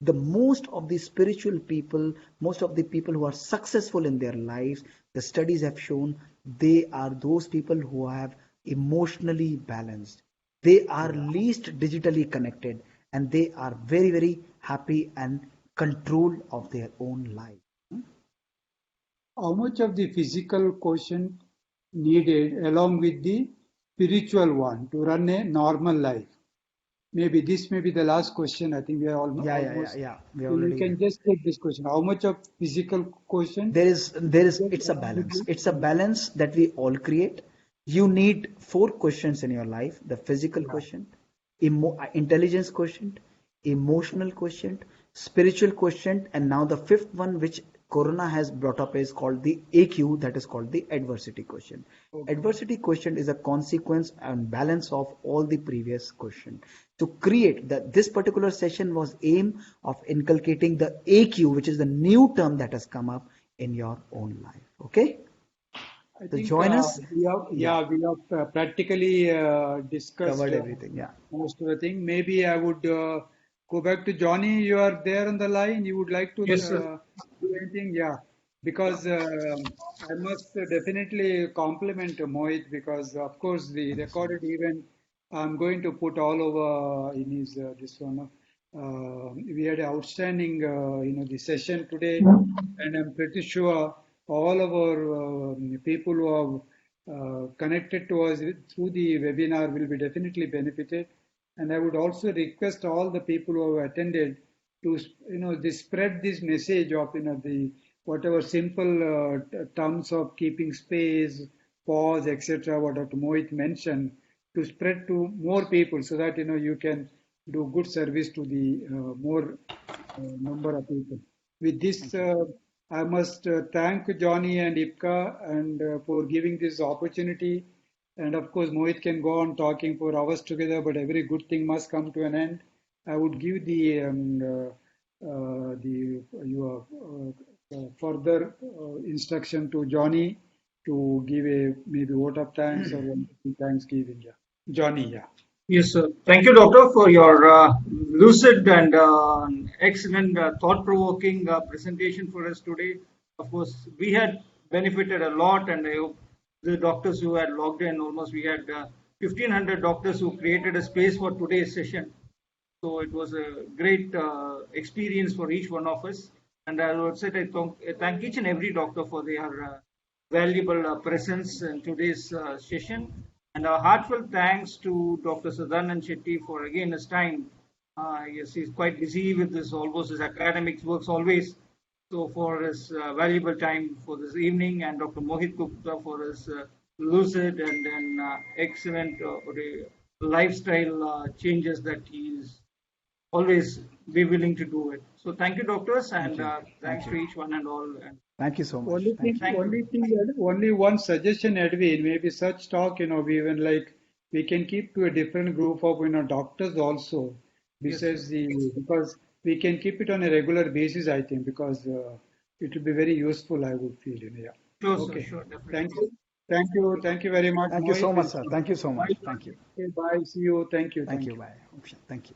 The most of the spiritual people, most of the people who are successful in their lives, the studies have shown they are those people who have emotionally balanced. They are Yeah. least digitally connected, and they are very, very happy and control of their own life. How much of the physical quotient needed along with the spiritual one to run a normal life? Maybe this may be the last question. I think we are Yeah, yeah, yeah, almost. yeah. We You already can just take this question. How much of physical quotient there is needed it's a along with balance. the It's a balance that we all create. You need four questions in your life: the physical yeah, quotient, intelligence quotient, emotional quotient, spiritual quotient, and now the fifth one, which Corona has brought up is called the AQ, that is called the adversity question. Okay. Adversity question is a consequence and balance of all the previous question. To create that, this particular session was aim of inculcating the AQ, which is the new term that has come up in your own life. Okay, I so think join us. Yeah, we have practically discussed covered everything. Yeah. most of the thing. Maybe I would go back to Johnny. You are there on the line. You would like to Yes, sir. do anything? Yeah, because I must definitely compliment Mohit because, of course, the recorded event I'm going to put all over in his this one. We had an outstanding, the session today, and I'm pretty sure all of our people who have connected to us through the webinar will be definitely benefited. And I would also request all the people who have attended to, spread this message of, the whatever simple terms of keeping space, pause, etc. What Dr. Mohit mentioned, to spread to more people so that you can do good service to the more number of people. With this, I must thank Johnny and Ipka and for giving this opportunity. And of course, Mohit can go on talking for hours together, but every good thing must come to an end. I would give the your further instruction to Johnny to give a maybe vote of thanks or thanksgiving. Yeah, Johnny. Yeah. Yes, sir. Thank you, doctor, for your lucid and excellent thought-provoking presentation for us today. Of course, we had benefited a lot, and I hope the doctors who had logged in, almost we had 1,500 doctors who created a space for today's session. So it was a great experience for each one of us. And I would say I thank each and every doctor for their valuable presence in today's session. And a heartfelt thanks to Dr. Sadanand Shetty for again his time. Yes, he's quite busy with this, almost his academic works always. So for his valuable time for this evening, and Dr. Mohit Gupta for his lucid and excellent lifestyle changes that he's always be willing to do it. So thank you, doctors, and thanks to each one and all. And Thank you so much. Only thing, Thank you. only thing, only one suggestion, Edwin. Maybe such talk, we even like we can keep to a different group of doctors also. yes, Besides because we can keep it on a regular basis, I think, because it will be very useful. I would feel, yeah. sure, sir, Okay. sure, definitely. Thank you very much, Thank you Mohit. so much, We'll sir. see Thank you so you. much. Bye. Thank you. Okay, bye. See you. Thank you. Thank you. Bye. Thank you.